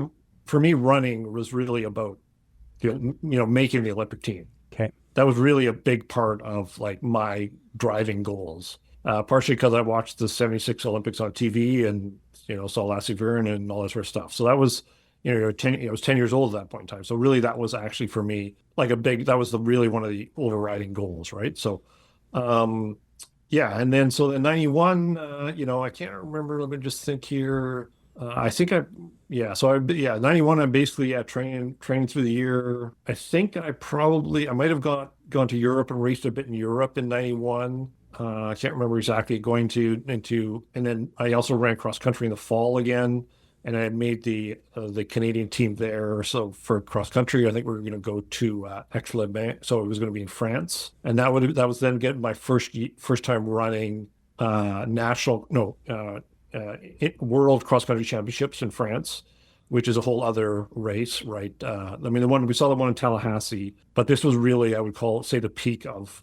running was really about making the Olympic team. Okay, that was really a big part of like my driving goals. Partially because I watched the '76 Olympics on TV and saw Lassie Viren and all that sort of stuff. So that was I was 10 years old at that point in time. So really, that was actually for me like that was really one of the overriding goals, right? So. And then so in 91, I can't remember. Let me just think here. 91, I'm basically training through the year. I think I might have gone to Europe and raced a bit in Europe in 91. I can't remember exactly and then I also ran cross country in the fall again. And I had made the Canadian team there. So for cross country, I think we were going to go to Enshrinement. So it was going to be in France, and that was then getting my first time running World Cross Country Championships in France, which is a whole other race, right? We saw the one in Tallahassee, but this was really, I would say the peak of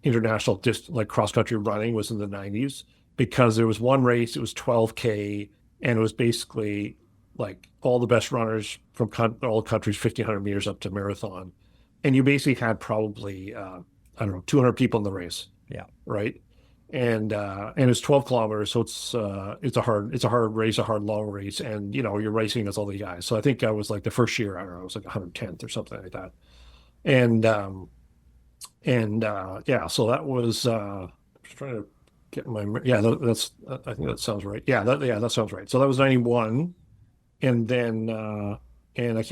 international like cross country running was in the 90s, because there was one race. It was 12K. And it was basically like all the best runners from all countries, 1,500 meters up to marathon. And you basically had probably, 200 people in the race. Yeah. Right. And it's 12 kilometers. So it's a hard race, a hard long race. And, you're racing against all the guys. So I think I was like the first year, I don't know, I was like 110th or something like that. So that was, I'm just trying to, I think that sounds right. That sounds right. So that was 91, and then so I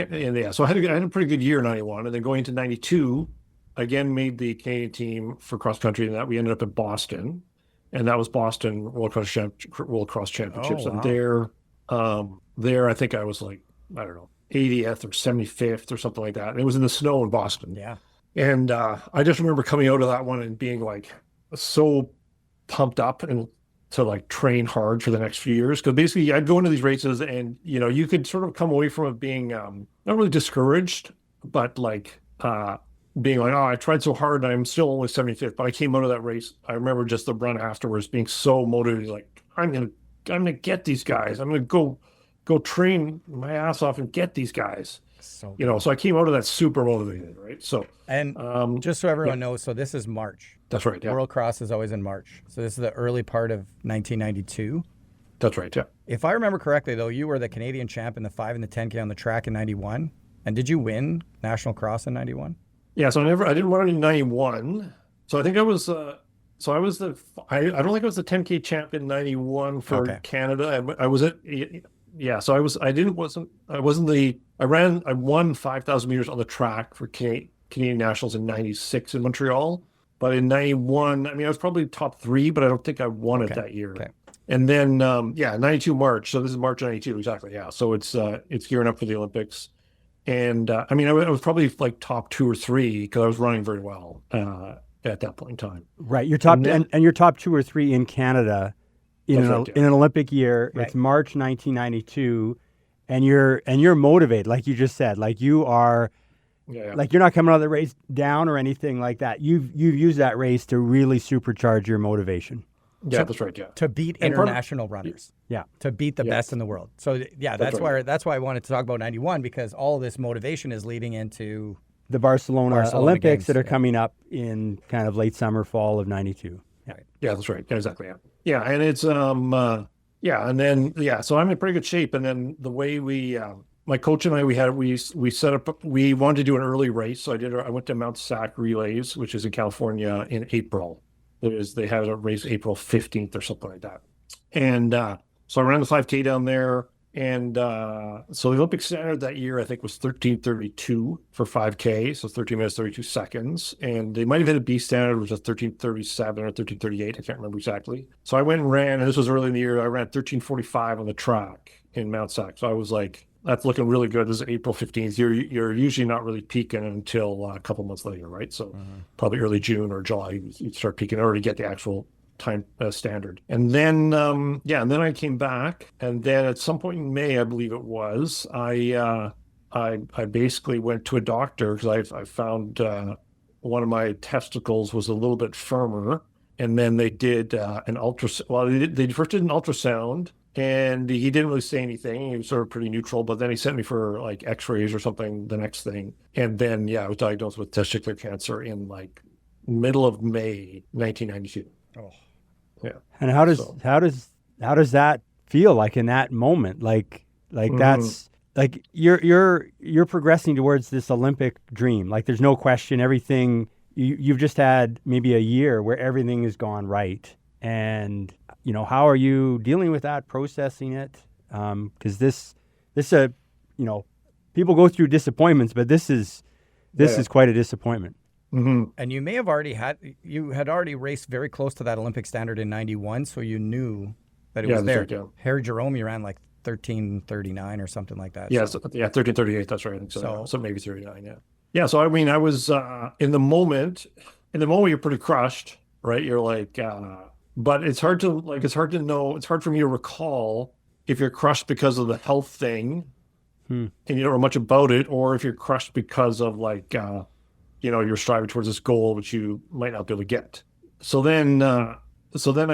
had a pretty good year in 91, and then going into 92, again made the Canadian team for cross country, and that we ended up in Boston, and that was Boston World Cross Championships. Oh, wow. And there I think I was like, I don't know, 80th or 75th or something like that. And it was in the snow in Boston. Yeah. And I just remember coming out of that one and being like so pumped up and to like train hard for the next few years, because basically I'd go into these races and you could sort of come away from it being not really discouraged, but like being like, oh, I tried so hard and I'm still only 75th. But I came out of that race, I remember just the run afterwards being so motivated, like I'm gonna get these guys. I'm gonna go train my ass off and get these guys. So so I came out of that super motivated, right? So and just so everyone knows, so this is March. That's right. Yeah. World Cross is always in March. So this is the early part of 1992. That's right. Yeah. If I remember correctly, though, you were the Canadian champ in the 5 and the 10K on the track in 91. And did you win National Cross in 91? Yeah. So I didn't run in 91. So I think I was, I don't think I was the 10K champ in 91 for Canada. I won 5,000 meters on the track for Canadian Nationals in 96 in Montreal. But in 91, I was probably top 3, but I don't think I won it that year. Okay. And then, 92 March. So this is March 92, exactly. Yeah. So it's gearing up for the Olympics. And I mean, I was probably like top 2 or 3 because I was running very well at that point in time. Right. You're top, And then- and you're top 2 or 3 in Canada in That's an, right, yeah. in an Olympic year. Right. It's March 1992, and you're motivated, like you just said. Like you are, Yeah. like you're not coming out of the race down or anything like that. You've used that race to really supercharge your motivation. Yeah, that's right. Yeah. To beat And part of- international runners. Yeah. To beat the Yeah. best in the world. So yeah, that's right. why I wanted to talk about 91, because all of this motivation is leading into The Barcelona Olympics Games, that are yeah. coming up in kind of late summer, fall of 92. Yeah. Yeah, that's right. Yeah, exactly. Yeah. Yeah. And it's, and then, so I'm in pretty good shape. And then the way my coach and I, we set up, we wanted to do an early race. So I went to Mount Sac Relays, which is in California, in April. They had a race April 15th or something like that. And so I ran the 5K down there. And so the Olympic standard that year, I think, was 13:32 for 5K. So 13 minutes, 32 seconds. And they might have hit a B standard, which was 13:37 or 13:38. I can't remember exactly. So I went and ran, and this was early in the year. I ran 13:45 on the track in Mount Sac. So I was like, that's looking really good. This is April 15th. You're usually not really peaking until a couple months later, right? So probably early June or July, you start peaking in order to get the actual time standard. And then, and then I came back. And then at some point in May, I believe it was, I basically went to a doctor because I found one of my testicles was a little bit firmer. And then they did an ultrasound. Well, they first did an ultrasound. And he didn't really say anything. He was sort of pretty neutral, but then he sent me for like x-rays or something the next thing. And then, I was diagnosed with testicular cancer in like middle of May, 1992. oh, Yeah. And how does that feel like in that moment? Like that's like you're progressing towards this Olympic dream. Like there's no question, everything you've just had maybe a year where everything has gone right. And how are you dealing with that, processing it? Because this people go through disappointments, but this is quite a disappointment. Mm-hmm. and you may have already raced very close to that Olympic standard in 91, so you knew that it was that's there. right, yeah. Harry Jerome, you ran like 13:39 or something like that. Yeah, so. 13:38. That's right. I think so. So- So maybe 39. Yeah. Yeah. So I mean, I was in the moment. You're pretty crushed, right? You're like, but it's hard to know. It's hard for me to recall if you're crushed because of the health thing, and you don't know much about it, or if you're crushed because of like, you're striving towards this goal which you might not be able to get. So then I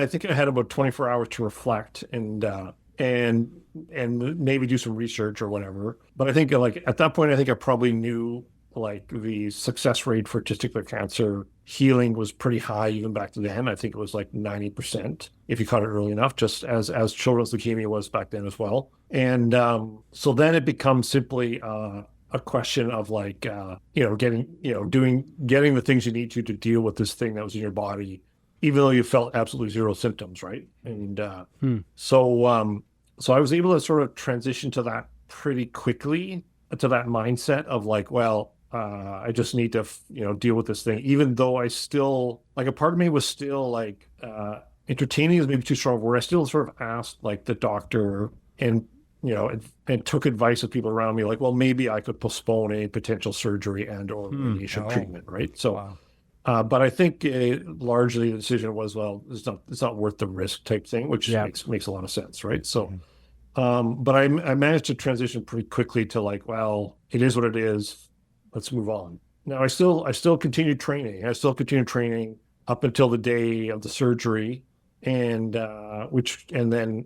think I had about 24 hours to reflect and maybe do some research or whatever. But I think like at that point, I think I probably knew like the success rate for testicular cancer healing was pretty high even back then. I think it was like 90% if you caught it early enough, just as children's leukemia was back then as well. And so then it becomes simply a question of like getting the things you need to deal with this thing that was in your body, even though you felt absolutely zero symptoms, right? And so I was able to sort of transition to that pretty quickly, to that mindset of like, well, I just need to deal with this thing, even though I still, like, a part of me was still like, entertaining is maybe too strong a word. I still sort of asked like the doctor and took advice of people around me, like, well, maybe I could postpone a potential surgery and or radiation treatment, right? So, Wow. but I think largely the decision was, well, it's not worth the risk type thing, which makes a lot of sense, right? So, but I managed to transition pretty quickly to like, well, it is what it is. Let's move on. Now, I still continued training. I still continued training up until the day of the surgery. And then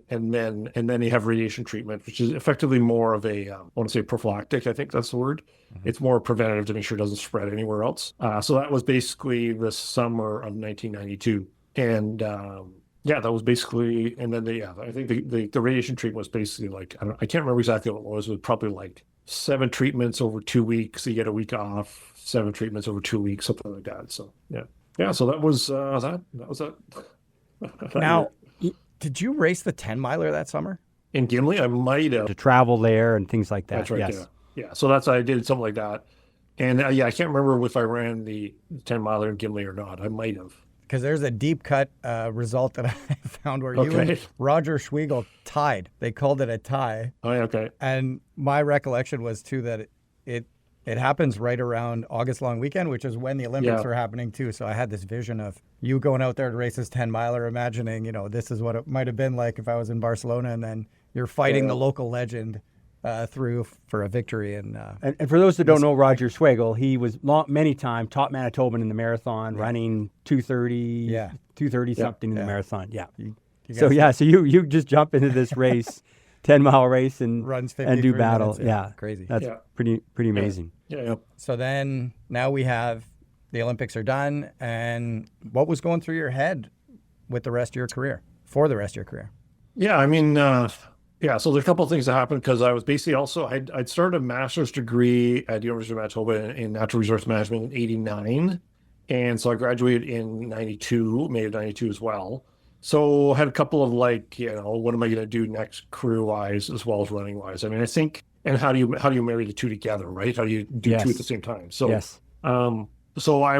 you have radiation treatment, which is effectively more of a, I want to say prophylactic. I think that's the word. It's more preventative to make sure it doesn't spread anywhere else. So that was basically the summer of 1992. And, that was basically, and then I think the radiation treatment was basically like, I can't remember exactly what it was. It was probably like 7 treatments over 2 weeks. You get a week off, 7 treatments over 2 weeks, something like that. So, yeah. So that was that. Now, did you race the 10 miler that summer? In Gimli, I might have. To travel there and things like that. That's right. Yes. Yeah. So I did something like that. And I can't remember if I ran the 10 miler in Gimli or not. I might have. because there's a deep cut result that I found where you Okay. and Roger Schwegel tied. They called it a tie. Oh, yeah, okay. And my recollection was too that it happens right around August long weekend, which is when the Olympics Yeah. were happening too. So I had this vision of you going out there to race this 10-miler, imagining, this is what it might have been like if I was in Barcelona, and then you're fighting the local legend through for a victory. And for those that don't know Roger Schwegel, he was many time top Manitoban in the marathon, running 2:30, 2:30 something in the marathon. Yeah. So you just jump into this race, 10-mile race, and runs 53 and do battle. minutes. Yeah, Crazy. That's pretty amazing. Yeah. So then now we have the Olympics are done, and what was going through your head with the rest of your career, for the rest of your career? Yeah, I mean, so there's a couple of things that happened because I was basically also, I'd started a master's degree at the University of Manitoba in natural resource management in 89. And so I graduated in 92, May of 92 as well. So I had a couple of what am I going to do next career-wise as well as running-wise? I mean, I think, and how do you marry the two together, right? How do you do two at the same time? So, so I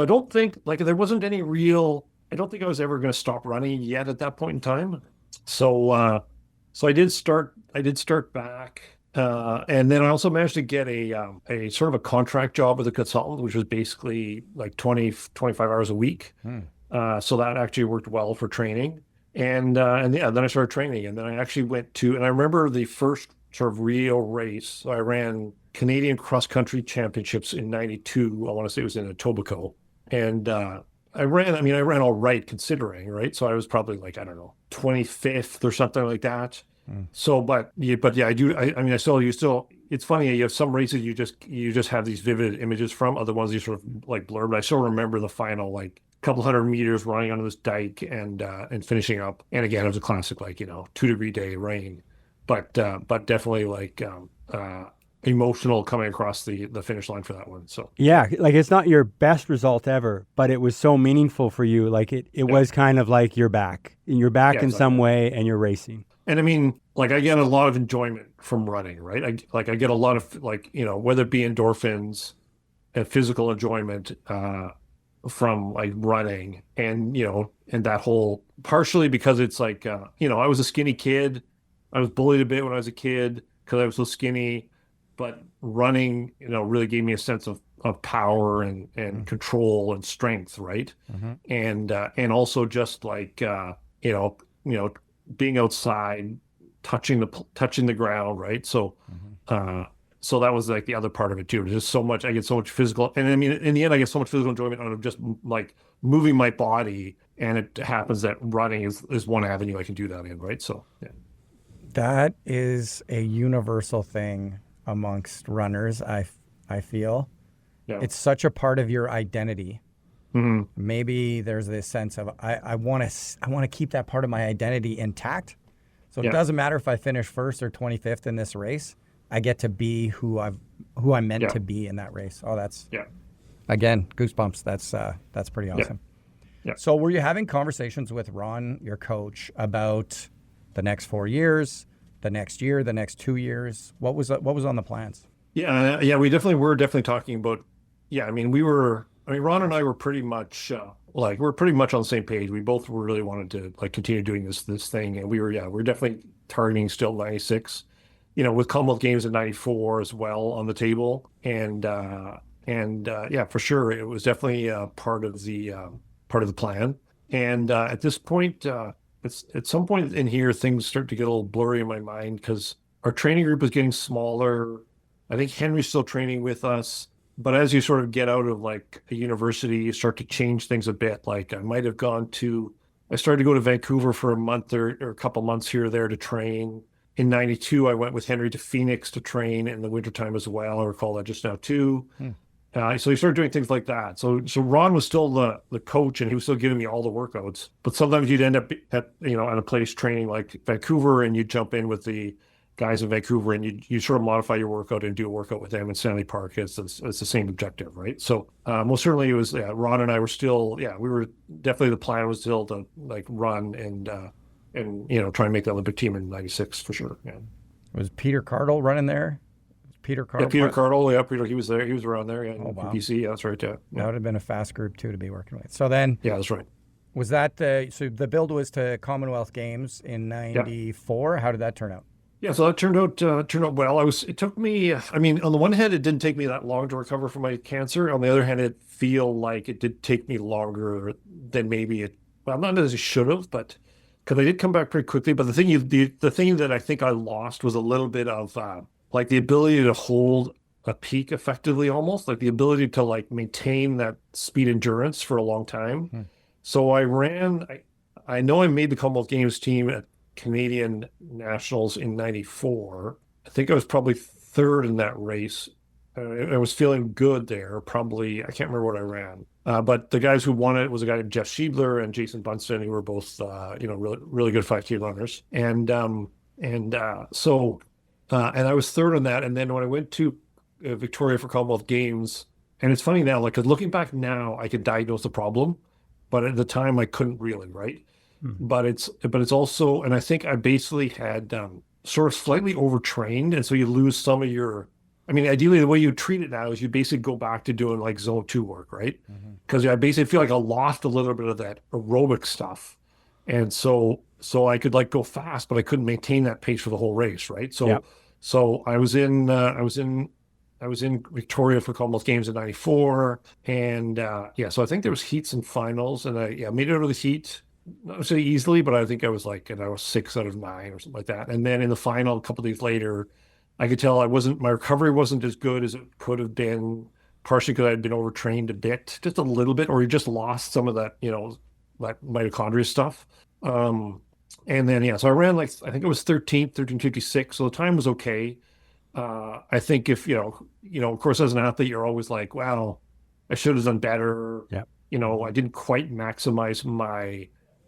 don't think, there wasn't any real, I don't think I was ever going to stop running yet at that point in time. So I did start back, and then I also managed to get a sort of a contract job with a consultant, which was basically like 25 hours a week. So that actually worked well for training. And then I started training, and then I actually and I remember the first sort of real race. So I ran Canadian cross country championships in 92. I want to say it was in Etobicoke. And, I ran all right considering, right? So I was probably 25th or something like that. So, but yeah, I do. I still, it's funny. You have some races you just have these vivid images from. Other ones you sort of blur. But I still remember the final couple hundred meters running onto this dike and finishing up. And again, it was a classic 2-degree day rain, but definitely emotional coming across the finish line for that one. So yeah, it's not your best result ever, but it was so meaningful for you. It was kind of like you're back in some way, and you're racing. And I mean, I get a lot of enjoyment from running, right? I get a lot of whether it be endorphins and physical enjoyment from running, and and that whole, partially because it's I was a skinny kid. I was bullied a bit when I was a kid because I was so skinny, but running, really gave me a sense of power and control and strength, right? And also just being outside, touching the ground, right? So, so that was the other part of it too. There's just so much, I get so much physical, and I mean, in the end, I get so much physical enjoyment out of just moving my body. And it happens that running is one avenue I can do that in, right? So, yeah. That is a universal thing amongst runners. I feel it's such a part of your identity. Maybe there's this sense of I want to keep that part of my identity intact. So it doesn't matter if I finish first or 25th in this race. I get to be who I'm meant to be in that race. Oh, that's again, goosebumps. That's pretty awesome. Yeah. So were you having conversations with Ron, your coach, about the next 4 years, the next year, the next 2 years? What was on the plans? Yeah, we were definitely talking about. Yeah, I mean, Ron and I were pretty much we're pretty much on the same page. We both really wanted to continue doing this thing, and we're definitely targeting still 96. With Commonwealth Games in 94 as well on the table, and for sure, it was definitely part of the plan. And at this point, at some point in here, things start to get a little blurry in my mind because our training group is getting smaller. I think Henry's still training with us. But as you sort of get out of a university, you start to change things a bit. I started to go to Vancouver for a month or a couple months here or there to train. In 92, I went with Henry to Phoenix to train in the wintertime as well. I recall that just now too. So he started doing things like that. So Ron was still the coach, and he was still giving me all the workouts. But sometimes you'd end up at a place training like Vancouver, and you'd jump in with the guys in Vancouver, and you sort of modify your workout and do a workout with them in Stanley Park. It's the same objective, right? So most certainly it was, Ron and I were still, we were definitely, the plan was still to run and try and make the Olympic team in 96 for sure. Yeah. Was Peter Cardle running there? Peter Yeah, Cardle. Peter Cardle. Yeah, Peter. He was there. He was around there. Yeah, Oh, in wow. BC. Yeah, that's right. Yeah, That yeah, would have been a fast group too to be working with. So then, yeah, that's right. was that so the build was to Commonwealth Games in Yeah. '94? How did that turn out? Yeah, so that turned out well. It took me. I mean, on the one hand, it didn't take me that long to recover from my cancer. On the other hand, it feel like it did take me longer than maybe it. Well, not as it should have, but because I did come back pretty quickly. But the thing that I think I lost was a little bit of like the ability to hold a peak effectively, almost like the ability to like maintain that speed endurance for a long time. Hmm. So I ran. I know I made the Commonwealth Games team at Canadian Nationals in '94. I think I was probably third in that race. I was feeling good there. Probably, I can't remember what I ran. But the guys who won it was a guy named Jeff Schiebler and Jason Bunston, who were both, really, really good 5K runners. And I was third on that. And then when I went to Victoria for Commonwealth Games, and it's funny now, like, because looking back now, I could diagnose the problem, but at the time I couldn't really, right? But it's also, and I think I basically had sort of slightly overtrained, and so you lose some of your. I mean, ideally, the way you treat it now is you basically go back to doing like zone 2 work, right? Because I basically feel like I lost a little bit of that aerobic stuff, and so I could like go fast, but I couldn't maintain that pace for the whole race, right? So Yeah. so I was in Victoria for Commonwealth Games in '94, and so I think there was heats and finals, and I made it out of the heat. Not necessarily easily, but I think I was like, and I was 6 out of 9 or something like that. And then in the final, a couple of days later, I could tell my recovery wasn't as good as it could have been, partially because I had been overtrained a bit, just a little bit, or you just lost some of that, that mitochondria stuff. And then, so I ran like, I think it was 13:56. So the time was okay. I think if, of course, as an athlete, you're always like, wow, I should have done better. Yeah. I didn't quite maximize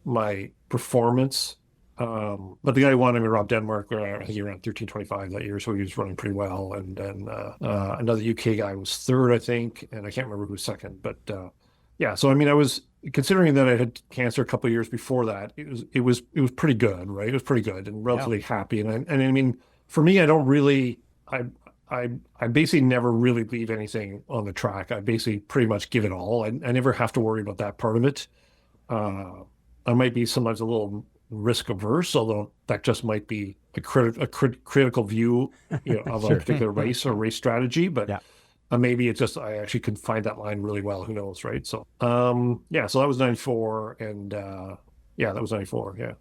my performance. But the guy who won, Rob Denmark, I think he ran 13:25 that year, so he was running pretty well. And then another UK guy was third, I think, and I can't remember who was second. But so I mean, I was considering that I had cancer a couple of years before that. It was pretty good, right? It was pretty good and relatively happy. And I mean, for me, I don't really, I basically never really leave anything on the track. I basically pretty much give it all. I never have to worry about that part of it. I might be sometimes a little risk averse, although that just might be a critical view, of a particular race or race strategy. But maybe it's just I actually can find that line really well. Who knows, right? So so that was '94, and that was '94. Yeah.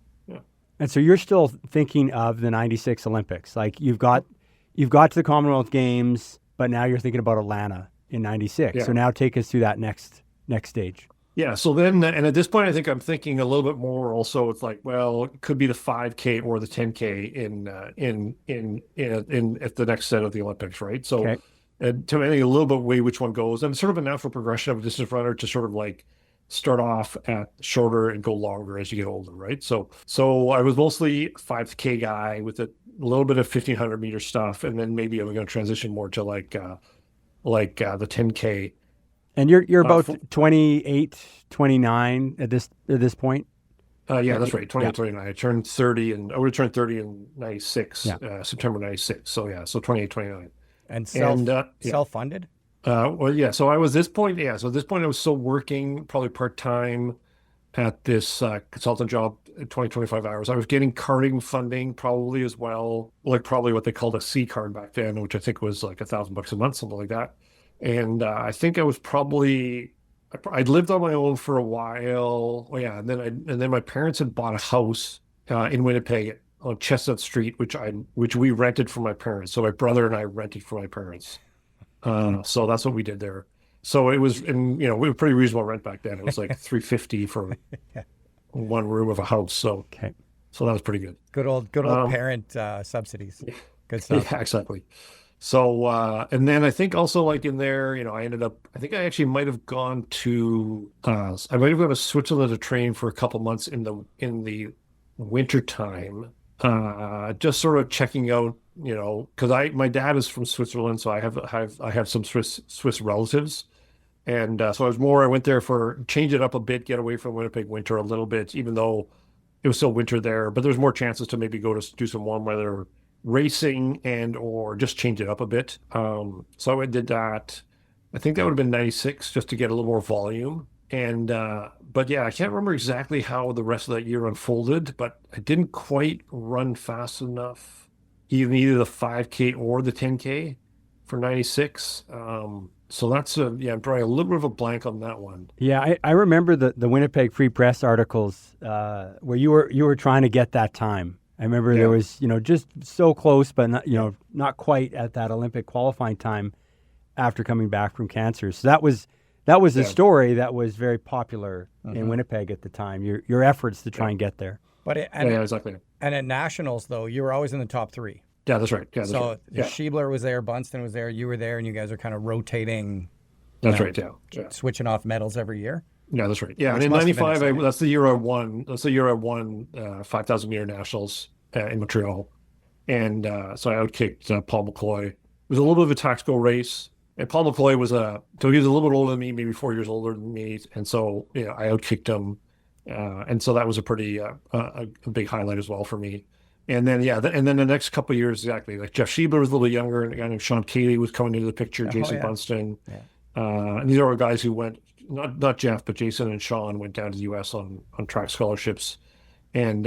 And so you're still thinking of the '96 Olympics. Like you've got to the Commonwealth Games, but now you're thinking about Atlanta in '96. Yeah. So now take us through that next stage. Yeah. So then, and at this point, I think I'm thinking a little bit more. Also, it's like, well, it could be the 5K or the 10K in at the next set of the Olympics, right? So, Okay. and to me, a little bit way which one goes, and sort of a natural progression of a distance runner to sort of like start off at shorter and go longer as you get older, right? So I was mostly 5K guy with a little bit of 1,500 meter stuff, and then maybe I'm going to transition more to like the 10K. And you're about 28, 29 at this point? Yeah, that's right. 28, 29. I turned 30 and I would have turned 30 in '96, September '96. So so 28, 29. And self-funded? So I was this point. Yeah. So at this point I was still working probably part-time at this consultant job at 20, 25 hours. I was getting karting funding probably as well, like probably what they called a C card back then, which I think was like $1,000 a month, something like that. And I think I was I'd lived on my own for a while. And then my parents had bought a house in Winnipeg on Chestnut Street, which we rented from my parents. So my brother and I rented from my parents. So that's what we did there. So it was, and we were pretty reasonable rent back then. It was like $350 for one room of a house. So so that was pretty good. Good old parent subsidies. Good stuff. Yeah, exactly. So, and then I think also like in there, I think I actually might have gone to Switzerland to train for a couple months in the winter time, just sort of checking out, because my dad is from Switzerland, so I have some Swiss relatives, and so I went there for change it up a bit, get away from Winnipeg winter a little bit, even though it was still winter there, but there's more chances to maybe go to do some warm weather racing and or just change it up a bit. So I did that. I think that would have been 96 just to get a little more volume. And but yeah, I can't remember exactly how the rest of that year unfolded, but I didn't quite run fast enough, even either the 5K or the 10K for 96. So that's yeah, probably a little bit of a blank on that one. Yeah, I remember the Winnipeg Free Press articles where you were trying to get that time. I remember there was, just so close, but not, not quite at that Olympic qualifying time after coming back from cancer. So that was a story that was very popular in Winnipeg at the time. Your efforts to try and get there. But exactly. And at nationals though, you were always in the top 3. Yeah, that's right. Yeah, that's so right. Yeah. Schiebler was there, Bunston was there, you were there, and you guys are kind of rotating. That's right. Yeah. Switching off medals every year. Yeah, that's right. Yeah, and in '95, that's the year I won. That's the year I won 5,000 meter nationals in Montreal, and so I outkicked Paul McCloy. It was a little bit of a tactical race, and Paul McCloy was so he was a little bit older than me, maybe 4 years older than me, and so I outkicked him, and so that was a pretty a big highlight as well for me. And then and then the next couple of years, exactly, like Jeff Schiebler was a little younger, and a guy named Sean Cayley was coming into the picture, Jason Bunston. Yeah. And these are guys who went, not Jeff, but Jason and Sean went down to the U.S. on track scholarships. And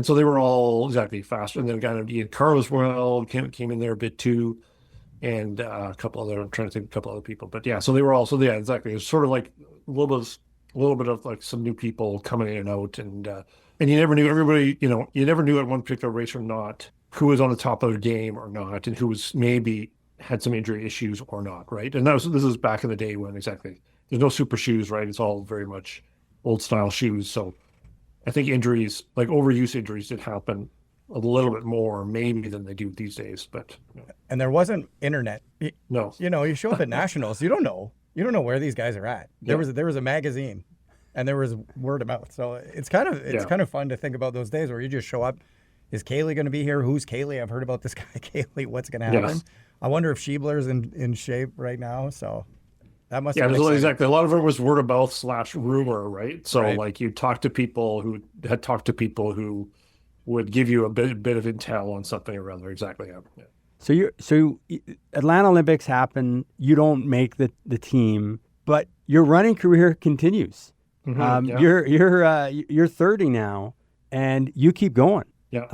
so they were all exactly faster. And then a guy named Ian Carr as well came in there a bit too. And I'm trying to think of a couple other people. But yeah, so they were all, exactly. It was sort of like a little bit of like some new people coming in and out. And you never knew everybody, you never knew at one particular race or not who was on the top of their game or not, and who was maybe had some injury issues or not, right? And this is back in the day when there's no super shoes, right? It's all very much old style shoes. So I think injuries, like overuse injuries, did happen a little bit more maybe than they do these days. But and there wasn't internet. No, you show up at nationals, you don't know where these guys are at. There was a magazine, and there was word of mouth. So it's kind of fun to think about those days where you just show up. Is Cayley going to be here? Who's Cayley? I've heard about this guy Cayley. What's going to happen? Yes. I wonder if Schiebler's in shape right now. So that must have been exactly. A lot of it was word of mouth / rumor, right? So like you talk to people who had talked to people who would give you a bit of intel on something or other. Exactly. Yeah. So Atlanta Olympics happen. You don't make the team, but your running career continues. Mm-hmm, You're 30 now, and you keep going. Yeah.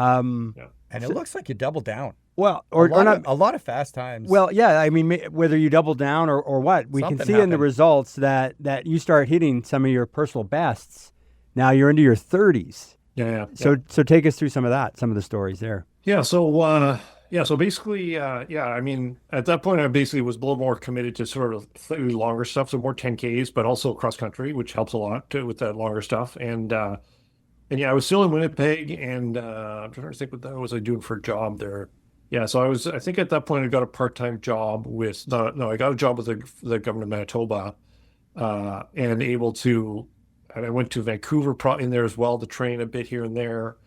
And it looks like you doubled down. Well, a lot of fast times. Well, yeah. I mean, whether you double down or what, we can see in the results that you start hitting some of your personal bests. Now you're into your 30s. Yeah. So take us through some of the stories there. Yeah. So basically, I mean, at that point, I basically was a little more committed to sort of slightly longer stuff, so more 10Ks, but also cross country, which helps a lot too with that longer stuff. And yeah, I was still in Winnipeg, and I'm trying to think what was I doing for a job there. Yeah, so I think at that point I got a part-time job I got a job with the government of Manitoba, and I went to Vancouver in there as well to train a bit here and there.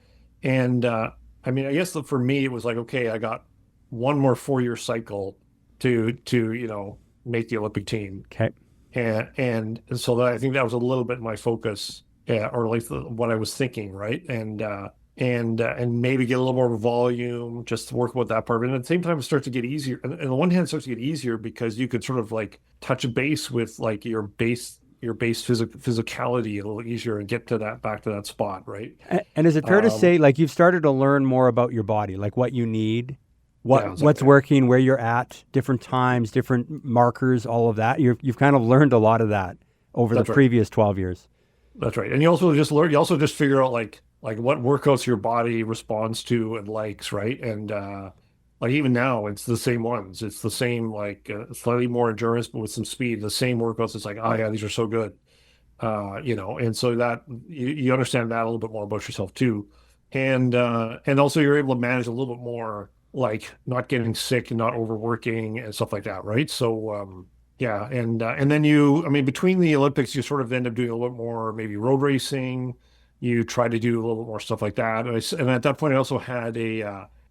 And I mean, I guess for me, it was like, okay, I got one more 4-year cycle to make the Olympic team. Okay. And so I think that was a little bit my focus, or at least what I was thinking, right? And maybe get a little more volume, just to work with that part. And at the same time, it starts to get easier. And on the one hand, it starts to get easier because you could sort of like touch a base with like your base physicality a little easier and get back to that spot, right? And is it fair to say, like, you've started to learn more about your body, like what you need, what's working, where you're at, different times, different markers, all of that? You've kind of learned a lot of that over the previous 12 years. That's right. And you also just figure out like what workouts your body responds to and likes, right? And like even now, it's the same ones. It's the same, like slightly more endurance, but with some speed. The same workouts. It's like, oh yeah, these are so good, And so that you understand that a little bit more about yourself too, and also you're able to manage a little bit more, like not getting sick and not overworking and stuff like that, right? So yeah, and then between the Olympics, you sort of end up doing a little bit more maybe road racing. You try to do a little bit more stuff like that, and at that point, I also had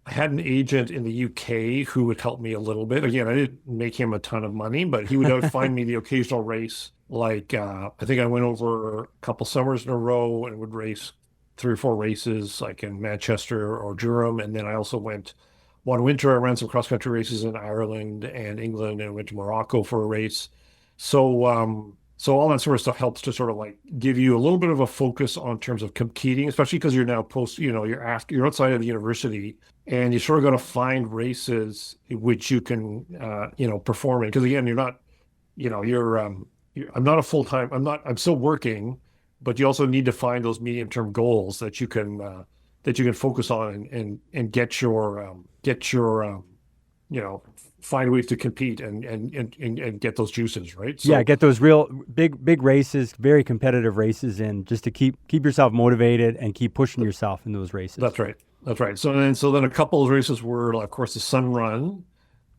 I had an agent in the UK who would help me a little bit. Again, I didn't make him a ton of money, but he would find me the occasional race. Like, I think I went over a couple summers in a row and would race 3 or 4 races, like in Manchester or Durham. And then I also went one winter I ran some cross country races in Ireland and England, and went to Morocco for a race. So all that sort of stuff helps to sort of like give you a little bit of a focus on terms of competing, especially because you're now you're outside of the university, and you sort of got to find races which you can perform in. Because again, you're not, I'm not a full time. I'm still working, but you also need to find those medium term goals that you can focus on and get your find ways to compete and get those juices, right? So, Yeah, get those real big races, very competitive races in, just to keep yourself motivated and keep pushing yourself in those races. That's right. That's right. So then a couple of races were, of course, the Sun Run,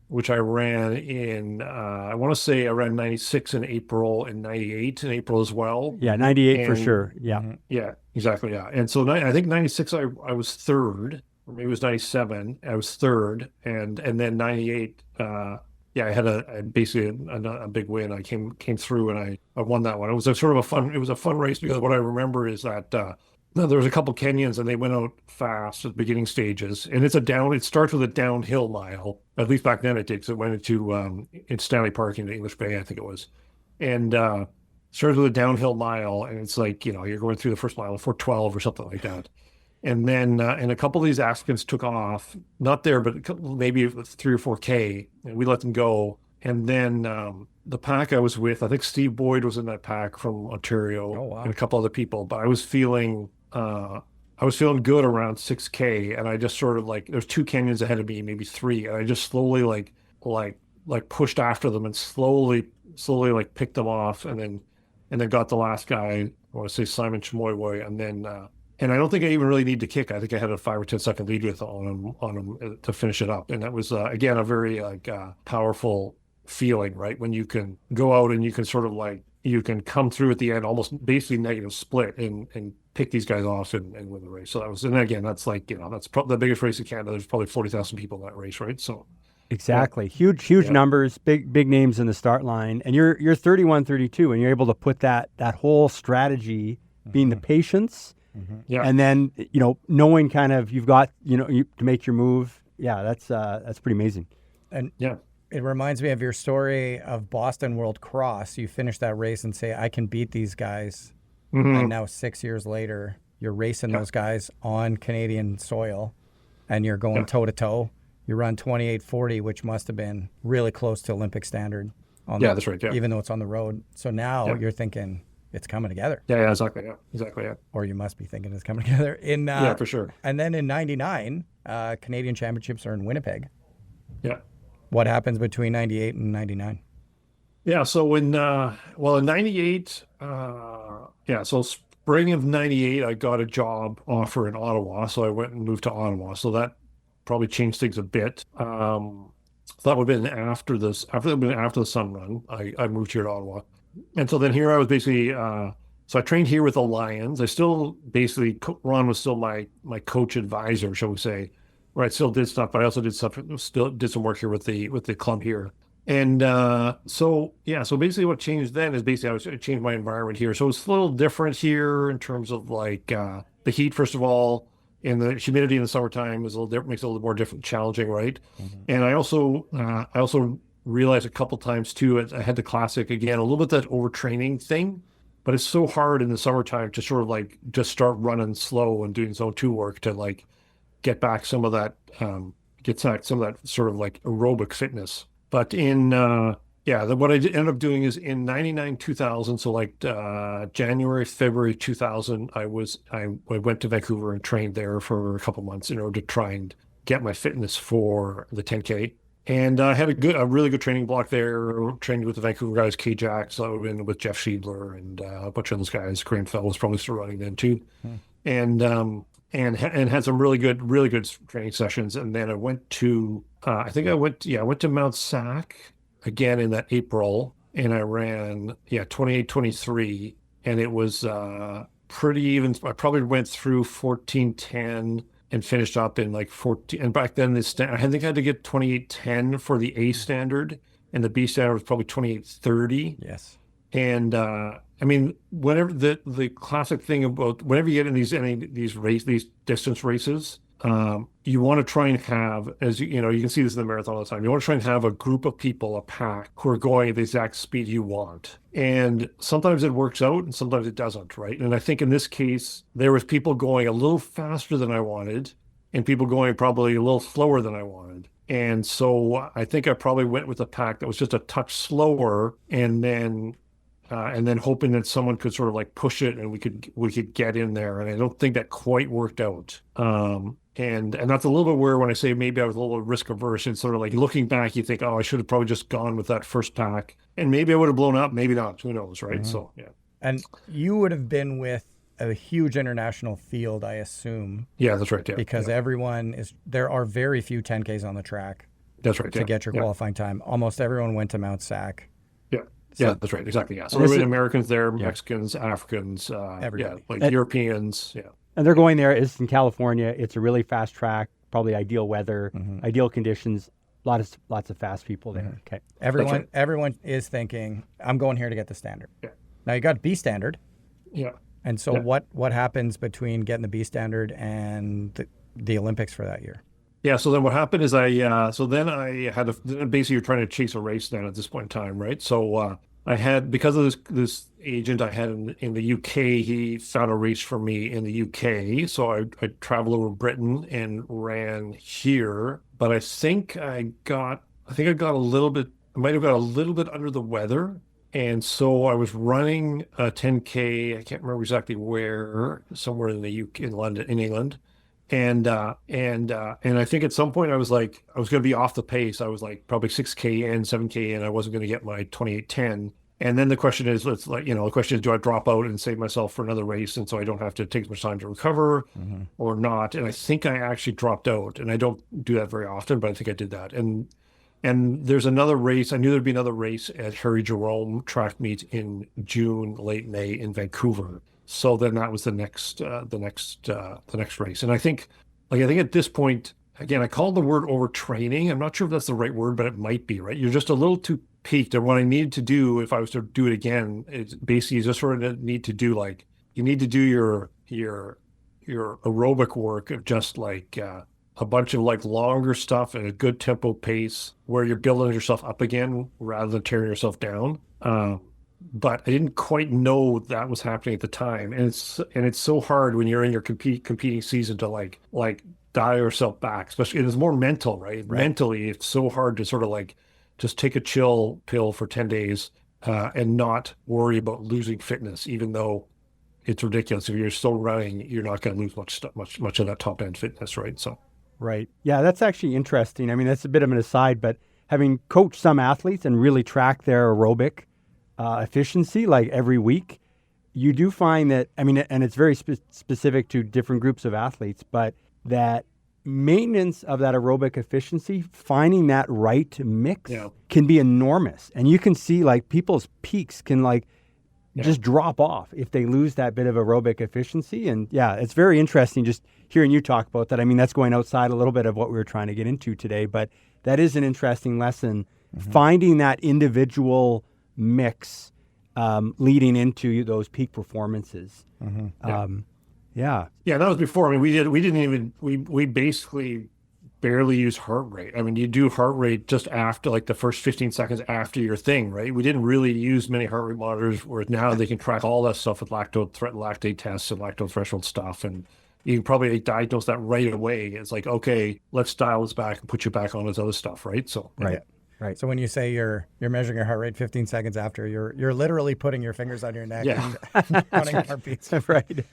which I ran in, I want to say I ran 96 in April and 98 in April as well. Yeah, 98 for sure. Yeah. Yeah, exactly. Yeah. And so I think 96, I was third, or maybe it was 97. I was third. And then 98, I had basically a big win. I came through and I won that one. It was a fun race, because what I remember is that, there was a couple Kenyans and they went out fast at the beginning stages, and it starts with a downhill mile. At least back then it did, because it went into in Stanley Park into English Bay, I think it was. And starts with a downhill mile, and it's like, you're going through the first mile at 4:12 or something like that. And then and a couple of these Africans took off, not there, but maybe 3 or 4K, and we let them go. And then the pack I was with, I think Steve Boyd was in that pack from Ontario. Oh, wow. And a couple other people, but I was feeling good around 6K, and I just sort of like, there's 2 Kenyans ahead of me, maybe 3, and I just slowly like pushed after them and slowly like picked them off, and then got the last guy, I want to say Simon Chimoiwoy, and then and I don't think I even really need to kick. I think I had a 5 or 10 second lead on him to finish it up, and that was again a very powerful feeling, right? When you can go out and you can sort of like, you can come through at the end, almost basically negative split, and pick these guys off and win the race. So that was, and again, that's like, that's the biggest race in Canada. There's probably 40,000 people in that race, right? So exactly, huge numbers, big names in the start line, and you're 31, 32, and you're able to put that whole strategy being the patience, and then knowing kind of you've got to make your move. Yeah, that's pretty amazing. And it reminds me of your story of Boston World Cross. You finish that race and say, I can beat these guys. And now 6 years later, you're racing those guys on Canadian soil, and you're going toe to toe. You run 28:40, which must have been really close to Olympic standard. That's right. Yeah. Even though it's on the road. So now you're thinking it's coming together. Yeah, exactly. Yeah. Or you must be thinking it's coming together. Yeah, for sure. And then in 99, Canadian Championships are in Winnipeg. Yeah. What happens between 98 and 99? Yeah, so in 98, so spring of 98, I got a job offer in Ottawa, so I went and moved to Ottawa. So that probably changed things a bit. So that would have been after the Sun Run, I moved here to Ottawa. And so then here I was basically, so I trained here with the Lions. I still basically, Ron was still my coach advisor, shall we say, where I still did stuff, but I also still did some work here with the club here. And so basically what changed then is basically I changed my environment here. So it's a little different here in terms of like the heat, first of all, and the humidity in the summertime is a little different, makes it a little more different, challenging, right? And I also realized a couple times too, I had the classic, again, a little bit that overtraining thing, but it's so hard in the summertime to sort of like just start running slow and doing zone 2 work to like get back some of that, sort of like aerobic fitness. But in, what I ended up doing is in 99, 2000, so like January, February 2000, I went to Vancouver and trained there for a couple months in order to try and get my fitness for the 10K. And I had a really good training block there, trained with the Vancouver guys, K-Jack, so I've been with Jeff Schiedler and a bunch of those guys. Graham Fell was probably still running then too. And had some really good training sessions. And then I went to, I went to Mount Sac again in that April, and I ran, 28, 23, and it was pretty even. I probably went through 14:10 and finished up in like 14. And back then, I think I had to get 28:10 for the A standard, and the B standard was probably 28:30. Yes. And I mean, whenever the classic thing about whenever you get in these distance races, you want to try and have, as you know, you can see this in the marathon all the time. You want to try and have a group of people, a pack, who are going at the exact speed you want. And sometimes it works out and sometimes it doesn't, right? And I think in this case, there was people going a little faster than I wanted and people going probably a little slower than I wanted. And so I think I probably went with a pack that was just a touch slower, and then hoping that someone could sort of like push it and we could get in there. And I don't think that quite worked out. And that's a little bit where when I say maybe I was a little risk averse, it's sort of like looking back, you think, oh, I should have probably just gone with that first pack, and maybe I would have blown up, maybe not, who knows, right? Mm-hmm. So yeah. And you would have been with a huge international field, I assume. Yeah, that's right. Yeah, because there are very few 10Ks on the track. That's right. To get your qualifying time. Almost everyone went to Mount Sac. Yeah. So, yeah, that's right. Exactly. Yeah. So there were Americans there, Mexicans, Africans, Europeans. Yeah. And they're going there. It's in California. It's a really fast track, probably ideal weather, ideal conditions. Lots of fast people there. Okay. Everyone is thinking, I'm going here to get the standard. Yeah. Now you got B standard. Yeah. And so what happens between getting the B standard and the Olympics for that year? Yeah, so then what happened is basically you're trying to chase a race then at this point in time, right? So I had, because of this agent I had in the UK, he found a race for me in the UK. So I traveled over Britain and ran here, but I think I got a little bit, I might have got a little bit under the weather. And so I was running a 10K, I can't remember exactly where, somewhere in the UK, in London, in England. And I think at some point I was going to be off the pace. I was like probably 6K in, 7K in. I wasn't going to get my 28:10. And then the question is, do I drop out and save myself for another race? And so I don't have to take as much time to recover or not. And I think I actually dropped out, and I don't do that very often, but I think I did that. And there's another race. I knew there'd be another race at Harry Jerome track meet in June, late May in Vancouver. So then that was the next race. And I think at this point, again, I called the word overtraining. I'm not sure if that's the right word, but it might be, right? You're just a little too peaked. And what I needed to do, if I was to do it again, is basically just sort of need to do you need to do your aerobic work of just a bunch of longer stuff at a good tempo pace where you're building yourself up again rather than tearing yourself down. But I didn't quite know that was happening at the time. And it's so hard when you're in your competing season to dial yourself back, especially it's more mental, right? Mentally, it's so hard to sort of just take a chill pill for 10 days and not worry about losing fitness, even though it's ridiculous. If you're still running, you're not going to lose much of that top end fitness, right? So. Right. Yeah, that's actually interesting. I mean, that's a bit of an aside, but having coached some athletes and really tracked their aerobic efficiency every week, you do find that, I mean, and it's very specific to different groups of athletes, but that maintenance of that aerobic efficiency, finding that right mix can be enormous. And you can see people's peaks can just drop off if they lose that bit of aerobic efficiency. And it's very interesting just hearing you talk about that. I mean, that's going outside a little bit of what we were trying to get into today, but that is an interesting lesson, finding that individual mix leading into those peak performances. Yeah, that was before. I mean, we basically barely use heart rate. I mean, you do heart rate just after the first 15 seconds after your thing, right? We didn't really use many heart rate monitors, whereas now they can track all that stuff with lactate tests and lactose threshold stuff. And you can probably diagnose that right away. It's okay, let's dial this back and put you back on this other stuff, right? So Right. So when you say you're measuring your heart rate 15 seconds after, you're literally putting your fingers on your neck and counting heartbeats. Right.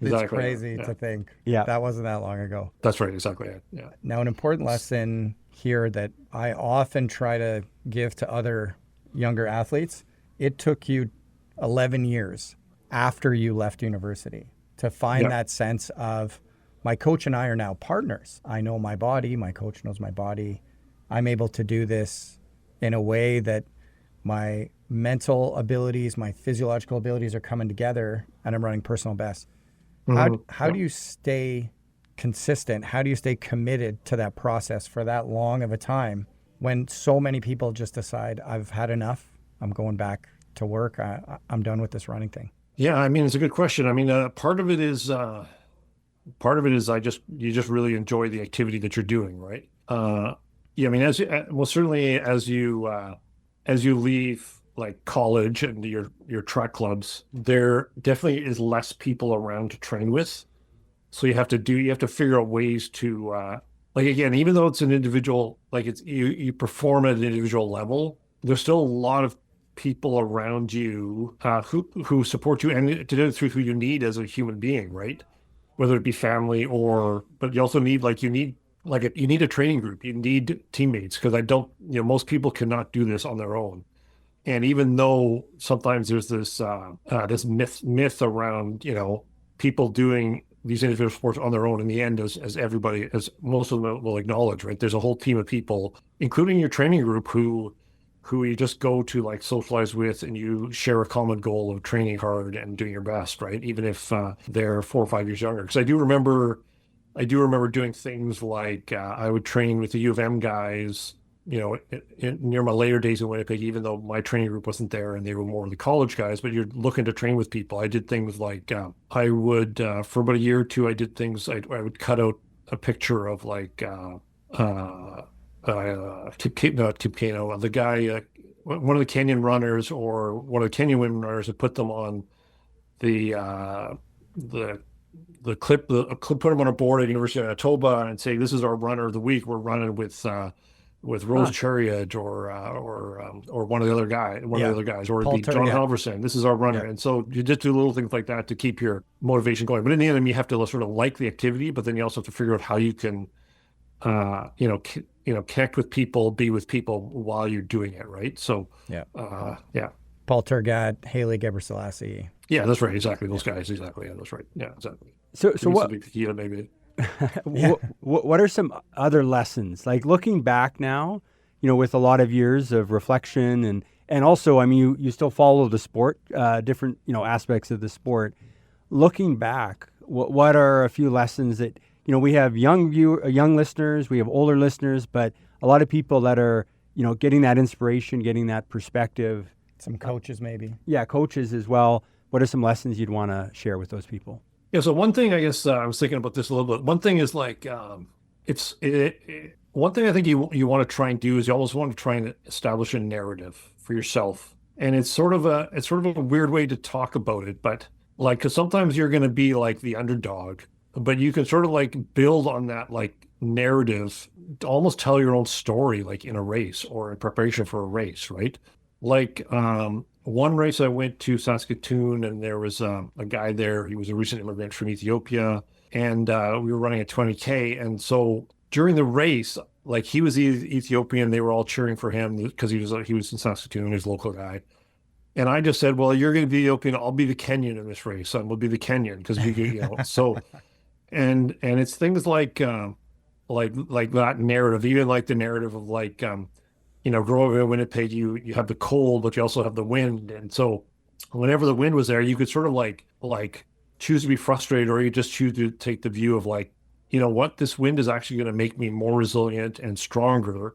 It's crazy to think. Yeah. That wasn't that long ago. That's right. Exactly. Yeah. Now, an important lesson here that I often try to give to other younger athletes, it took you 11 years after you left university to find that sense of, my coach and I are now partners. I know my body. My coach knows my body. I'm able to do this in a way that my mental abilities, my physiological abilities are coming together, and I'm running personal best. How do you stay consistent? How do you stay committed to that process for that long of a time when so many people just decide, I've had enough, I'm going back to work, I'm done with this running thing? Yeah, I mean, it's a good question. I mean, part of it is part of it is you just really enjoy the activity that you're doing, right? Yeah, I mean, well, certainly as you leave like college and your track clubs, there definitely is less people around to train with. So you have to figure out ways to like, again, even though it's an individual, like it's you perform at an individual level, there's still a lot of people around you who support you and to do it through who you need as a human being, right? Whether it be family but you also need you need a training group, you need teammates, because most people cannot do this on their own. And even though sometimes there's this this myth around people doing these individual sports on their own, in the end, as most of them will acknowledge, right? There's a whole team of people, including your training group, who you just go to like socialize with, and you share a common goal of training hard and doing your best, right? Even if they're 4 or 5 years younger. Because I do remember doing things like I would train with the U of M guys, near my later days in Winnipeg, even though my training group wasn't there and they were more the college guys, but you're looking to train with people. I did things like I would, for about a year or two, I did things, I would cut out a picture of Tipcano, the guy, one of the Kenyan runners or one of the Kenyan women runners, and put them on the clip, put them on a board at University of Manitoba and say, this is our runner of the week. We're running with Rose Chariot or one of the other guys, or it'd be John Halverson. This is our runner. Yeah. And so you just do little things like that to keep your motivation going. But in the end, you have to sort of like the activity, but then you also have to figure out how you can, connect with people, be with people while you're doing it, right? So, Paul Turgat, Haley Gebrselassie. Yeah, that's right. Exactly. Those guys. Exactly. Yeah, that's right. Yeah, exactly. So what? Maybe. What are some other lessons, like looking back now, with a lot of years of reflection and also, I mean, you still follow the sport, different, aspects of the sport. Looking back, what are a few lessons that, we have young listeners, we have older listeners, but a lot of people that are, getting that inspiration, getting that perspective. Some coaches maybe. Yeah, coaches as well. What are some lessons you'd want to share with those people? Yeah, so one thing, I guess, I was thinking about this a little bit. One thing is one thing I think you want to try and do is you almost want to try and establish a narrative for yourself. And it's sort of a weird way to talk about it, but because sometimes you're going to be like the underdog, but you can sort of build on that narrative to almost tell your own story, in a race or in preparation for a race, right? One race I went to Saskatoon, and there was a guy there. He was a recent immigrant from Ethiopia, and we were running a 20K. And so during the race, he was Ethiopian, they were all cheering for him because he was in Saskatoon, he was a local guy. And I just said, well, you're going to be Ethiopian, I'll be the Kenyan in this race. We'll be the Kenyan because so, and it's things like that narrative, even the narrative of growing up in Winnipeg, you have the cold, but you also have the wind. And so whenever the wind was there, you could sort of choose to be frustrated, or you just choose to take the view of this wind is actually going to make me more resilient and stronger.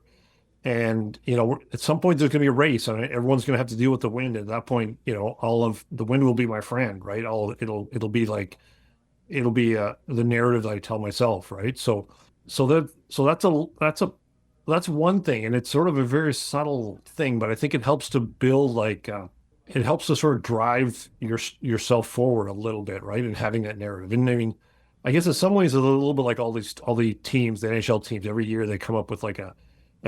And, at some point there's going to be a race and everyone's going to have to deal with the wind. At that point, all of the wind will be my friend, right? It'll be the narrative that I tell myself, right? So that's one thing, and it's sort of a very subtle thing, but I think it helps to build it helps to sort of drive yourself forward a little bit, right? And having that narrative. And I mean, I guess in some ways it's a little bit like all the teams, the NHL teams, every year they come up with a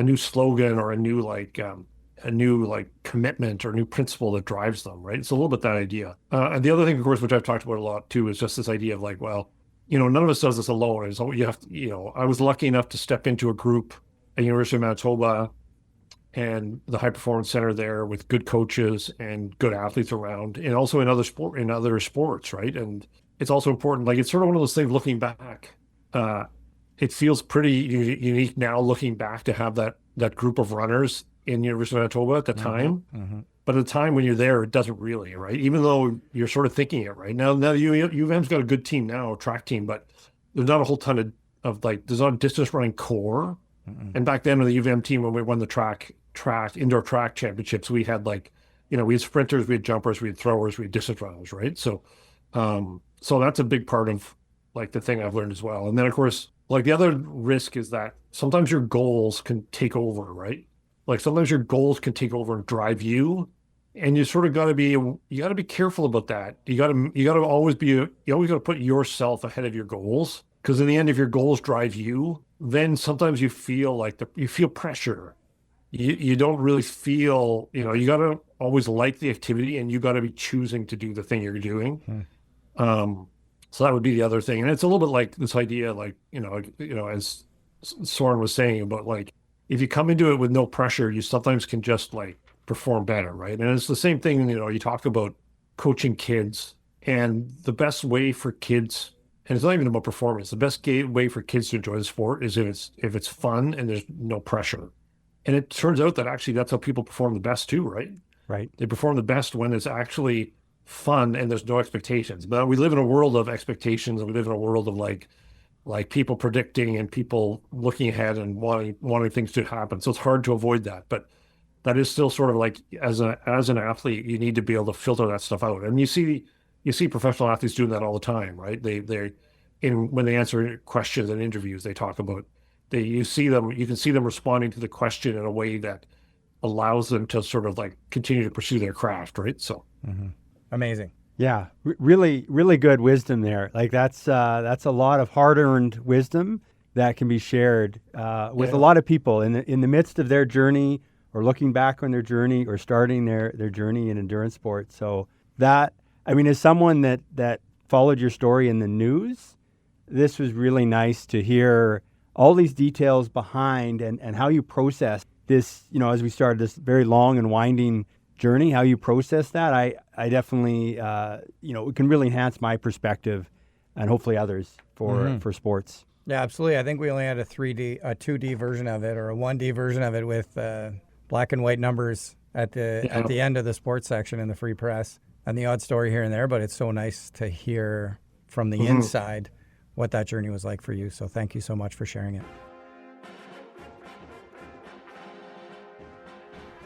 new slogan or a new commitment or new principle that drives them, right? It's a little bit that idea. And the other thing, of course, which I've talked about a lot too, is just this idea of none of us does this alone. So you have to, I was lucky enough to step into a group at University of Manitoba and the high performance center there with good coaches and good athletes around, and also in other sports, right? And it's also important, it's sort of one of those things looking back. It feels pretty unique now looking back to have that group of runners in University of Manitoba at the time. Mm-hmm. But at the time when you're there, it doesn't really, right? Even though you're sort of thinking it, right? Now U of M's got a good team now, a track team, but there's not a whole ton of there's not a distance running core. Mm-mm. And back then with the U of M team, when we won the indoor track championships, we had we had sprinters, we had jumpers, we had throwers, we had distance runners, right? So, so that's a big part of like the thing I've learned as well. And then of course, like the other risk is that sometimes your goals can take over, right? Like sometimes your goals can take over and drive you. And you sort of got to be careful about that. You got to always got to put yourself ahead of your goals. Because in the end, if your goals drive you, then sometimes you feel like you feel pressure. You don't really feel, you got to always like the activity, and you got to be choosing to do the thing you're doing. So that would be the other thing. And it's a little bit like this idea, like, as Soren was saying about like, if you come into it with no pressure, you sometimes can just like perform better, right? And it's the same thing, you talk about coaching kids, and the best way for kids, and it's not even about performance, the best way for kids to enjoy the sport is if it's fun and there's no pressure. And it turns out that actually that's how people perform the best too, right? Right. They perform the best when it's actually fun and there's no expectations. But we live in a world of expectations, and we live in a world of like people predicting and people looking ahead and wanting things to happen. So it's hard to avoid that. But that is still sort of like, as an athlete, you need to be able to filter that stuff out. And you see professional athletes doing that all the time, right? When they answer questions in interviews, they talk about, you can see them responding to the question in a way that allows them to sort of like continue to pursue their craft, right? So Amazing. Yeah, really, really good wisdom there. Like that's a lot of hard-earned wisdom that can be shared with a lot of people in the midst of their journey, or looking back on their journey, or starting their journey in endurance sports. So that, as someone that followed your story in the news, this was really nice to hear all these details behind and how you process this, as we started this very long and winding journey, how you process that. I definitely, it can really enhance my perspective, and hopefully others for sports. Yeah, absolutely. I think we only had a 2D version of it, or a 1D version of it with black and white numbers at the end of the sports section in the Free Press, and the odd story here and there. But it's so nice to hear from the inside what that journey was like for you. So thank you so much for sharing it.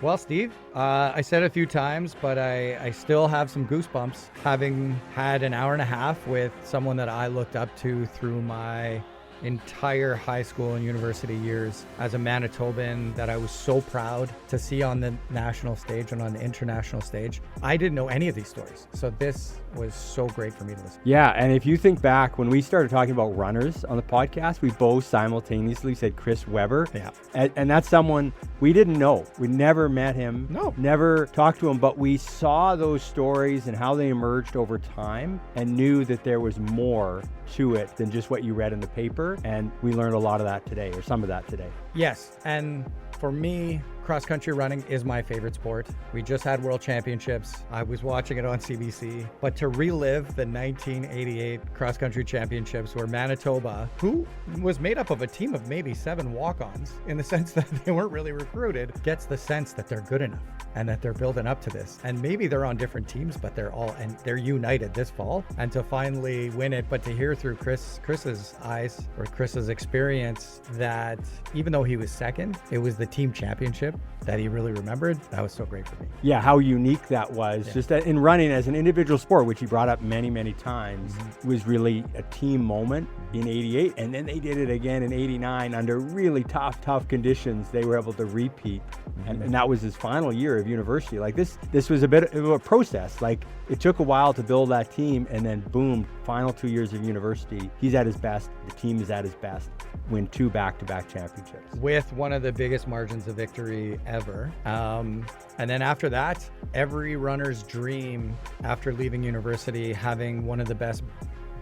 Well, Steve, I said it a few times, but I still have some goosebumps having had an hour and a half with someone that I looked up to through my entire high school and university years as a Manitoban, that I was so proud to see on the national stage and on the international stage. I didn't know any of these stories, so this was so great for me to listen. Yeah, and if you think back, when we started talking about runners on the podcast, we both simultaneously said Chris Webber. Yeah. And that's someone we didn't know. We never met him. No. Never talked to him, but we saw those stories and how they emerged over time, and knew that there was more to it than just what you read in the paper. And we learned a lot of that today, or some of that today. Yes, and for me, cross-country running is my favorite sport. We just had World Championships. I was watching it on CBC. But to relive the 1988 cross-country championships, where Manitoba, who was made up of a team of maybe 7 walk-ons, in the sense that they weren't really recruited, gets the sense that they're good enough and that they're building up to this. And maybe they're on different teams, but they're united this fall. And to finally win it, but to hear through Chris's eyes, or Chris's experience, that even though he was second, it was the team championship that he really remembered. That was so great for me. Yeah, how unique that was. Yeah. Just that in running as an individual sport, which he brought up many, many times, was really a team moment in 88. And then they did it again in 89 under really tough conditions. They were able to repeat. And that was his final year of university. Like this was a bit of a process. Like it took a while to build that team, and then boom, final 2 years of university, he's at his best. The team is at his best. Win 2 back-to-back championships. With one of the biggest margins of victory ever. And then after that, every runner's dream after leaving university, having one of the best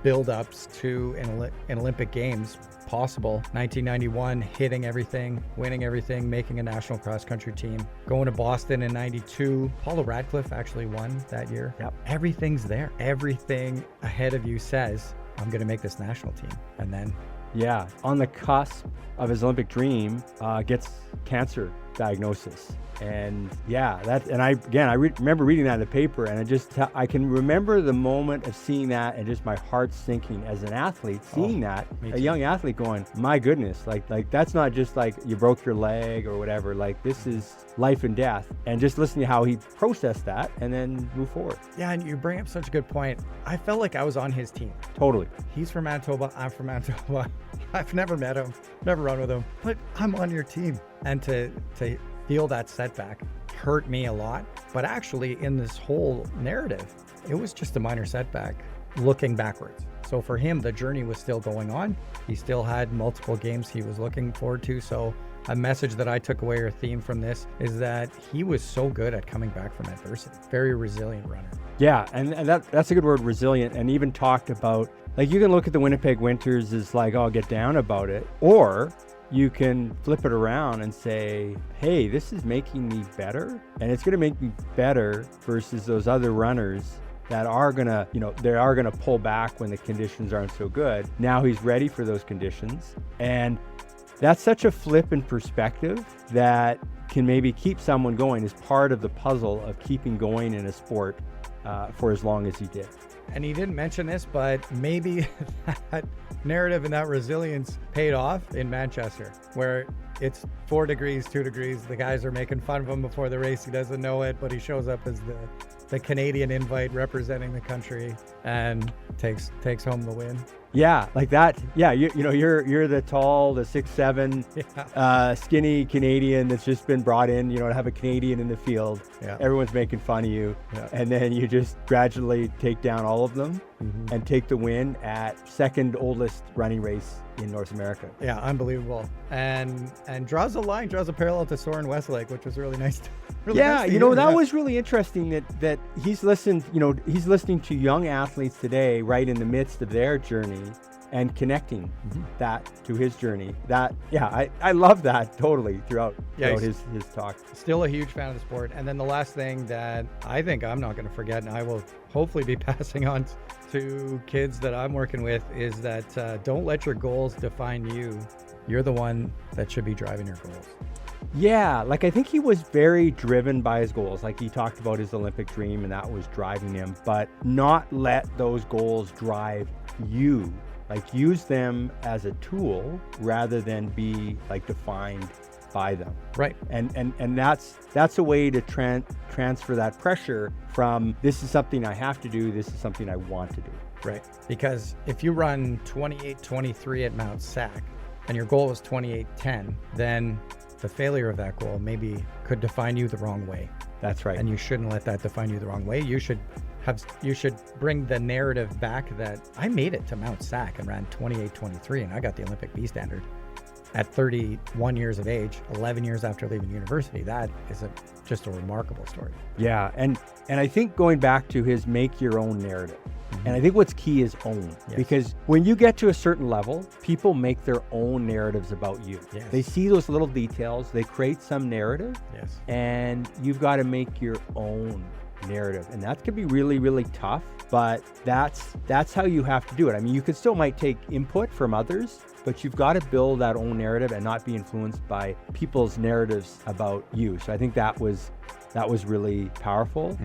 build-ups to an Olympic Games possible. 1991, hitting everything, winning everything, making a national cross-country team. Going to Boston in 92. Paula Radcliffe actually won that year. Yep. Everything's there. Everything ahead of you says, I'm going to make this national team. And then... Yeah, on the cusp of his Olympic dream, gets cancer diagnosis. And yeah, I remember reading that in the paper, and I can remember the moment of seeing that and just my heart sinking as an athlete, seeing that, a young athlete going, my goodness, like that's not just like you broke your leg or whatever, like this is life and death. And just listening to how he processed that and then move forward. Yeah, and you bring up such a good point. I felt like I was on his team. Totally. He's from Manitoba, I'm from Manitoba. I've never met him, never run with him, but I'm on your team. And to feel that setback hurt me a lot. But actually, in this whole narrative, it was just a minor setback looking backwards. So for him, the journey was still going on. He still had multiple games he was looking forward to. So a message that I took away, or theme from this, is that he was so good at coming back from adversity. Very resilient runner. Yeah, and that's a good word, resilient. And even talked about, like, you can look at the Winnipeg Winters as like, oh, get down about it. Or you can flip it around and say, hey, this is making me better. And it's going to make me better versus those other runners that are going to, they are going to pull back when the conditions aren't so good. Now he's ready for those conditions. And that's such a flip in perspective that can maybe keep someone going as part of the puzzle of keeping going in a sport for as long as he did. And he didn't mention this, but maybe that narrative and that resilience paid off in Manchester, where it's 4 degrees, 2 degrees. The guys are making fun of him before the race. He doesn't know it, but he shows up as the Canadian invite representing the country and takes home the win. Yeah, like that. Yeah, you're the tall, the 6'7", skinny Canadian that's just been brought in, to have a Canadian in the field. Yeah. Everyone's making fun of you. Yeah. And then you just gradually take down all of them and take the win at second oldest running race in North America. Yeah, unbelievable. And draws a parallel to Soren Westlake, which was really nice. That was really interesting that he's listened, he's listening to young athletes today right in the midst of their journey and connecting that to his journey. I love that totally throughout his talk. Still a huge fan of the sport. And then the last thing that I think I'm not going to forget, and I will hopefully be passing on to kids that I'm working with, is that don't let your goals define you. You're the one that should be driving your goals. Yeah, like I think he was very driven by his goals. Like he talked about his Olympic dream and that was driving him, but not let those goals drive you. Like use them as a tool rather than be like defined by them. Right. And that's a way to transfer that pressure from this is something I have to do, this is something I want to do. Right. Because if you run 28:23 at Mount Sac and your goal is 28:10, then the failure of that goal maybe could define you the wrong way. That's right. And you shouldn't let that define you the wrong way. You should bring the narrative back that I made it to Mount Sac and ran 28:23 and I got the Olympic B standard at 31 years of age, 11 years after leaving university. That is just a remarkable story. Yeah, and I think going back to his make your own narrative. And I think what's key is own. Yes. Because when you get to a certain level, people make their own narratives about you. Yes. They see those little details, they create some narrative, and you've got to make your own narrative. And that can be really, really tough, but that's how you have to do it. I mean, you still might take input from others, but you've got to build that own narrative and not be influenced by people's narratives about you. So I think that was really powerful.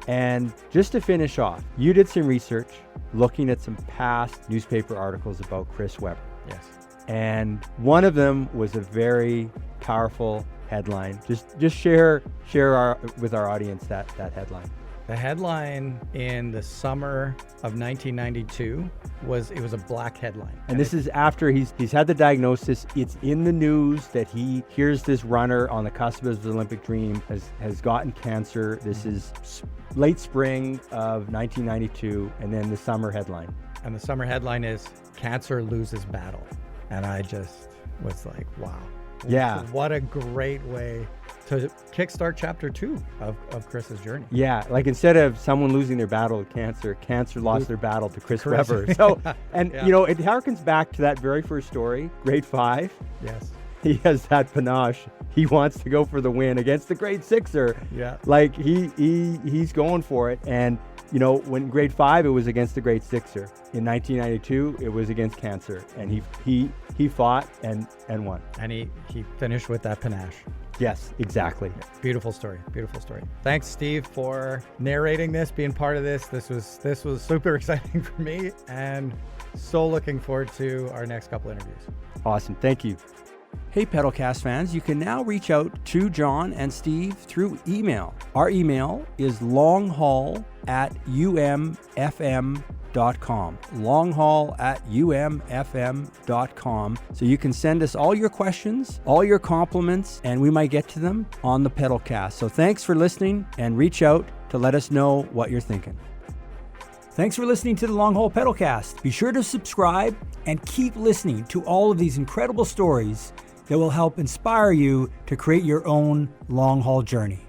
And just to finish off, you did some research looking at some past newspaper articles about Chris Webber. Yes. And one of them was a very powerful headline. Just share with our audience that headline. The headline in the summer of 1992 was a black headline. And this is after he's had the diagnosis. It's in the news that he hears this runner on the cusp of his Olympic dream has gotten cancer. This is late spring of 1992, and then the summer headline. And the summer headline is "Cancer Loses Battle." And I just was like, wow. Yeah. What a great way to kickstart chapter 2 of Chris's journey. Yeah, like instead of someone losing their battle to cancer lost their battle to Chris Webber. So, and it harkens back to that very first story, grade 5. Yes. He has that panache. He wants to go for the win against the grade 6er. Yeah. Like he's going for it. And You know, when grade 5, it was against the grade 6er. In 1992, it was against cancer, and he fought and won. And he finished with that panache. Yes, exactly. Beautiful story. Beautiful story. Thanks, Steve, for narrating this, being part of this. This was super exciting for me, and so looking forward to our next couple interviews. Awesome. Thank you. Hey, Pedalcast fans, you can now reach out to John and Steve through email. Our email is longhall@umfm.com. longhall@umfm.com. So you can send us all your questions, all your compliments, and we might get to them on the Pedalcast. So thanks for listening, and reach out to let us know what you're thinking. Thanks for listening to the Long Haul Pedalcast. Be sure to subscribe and keep listening to all of these incredible stories that will help inspire you to create your own long haul journey.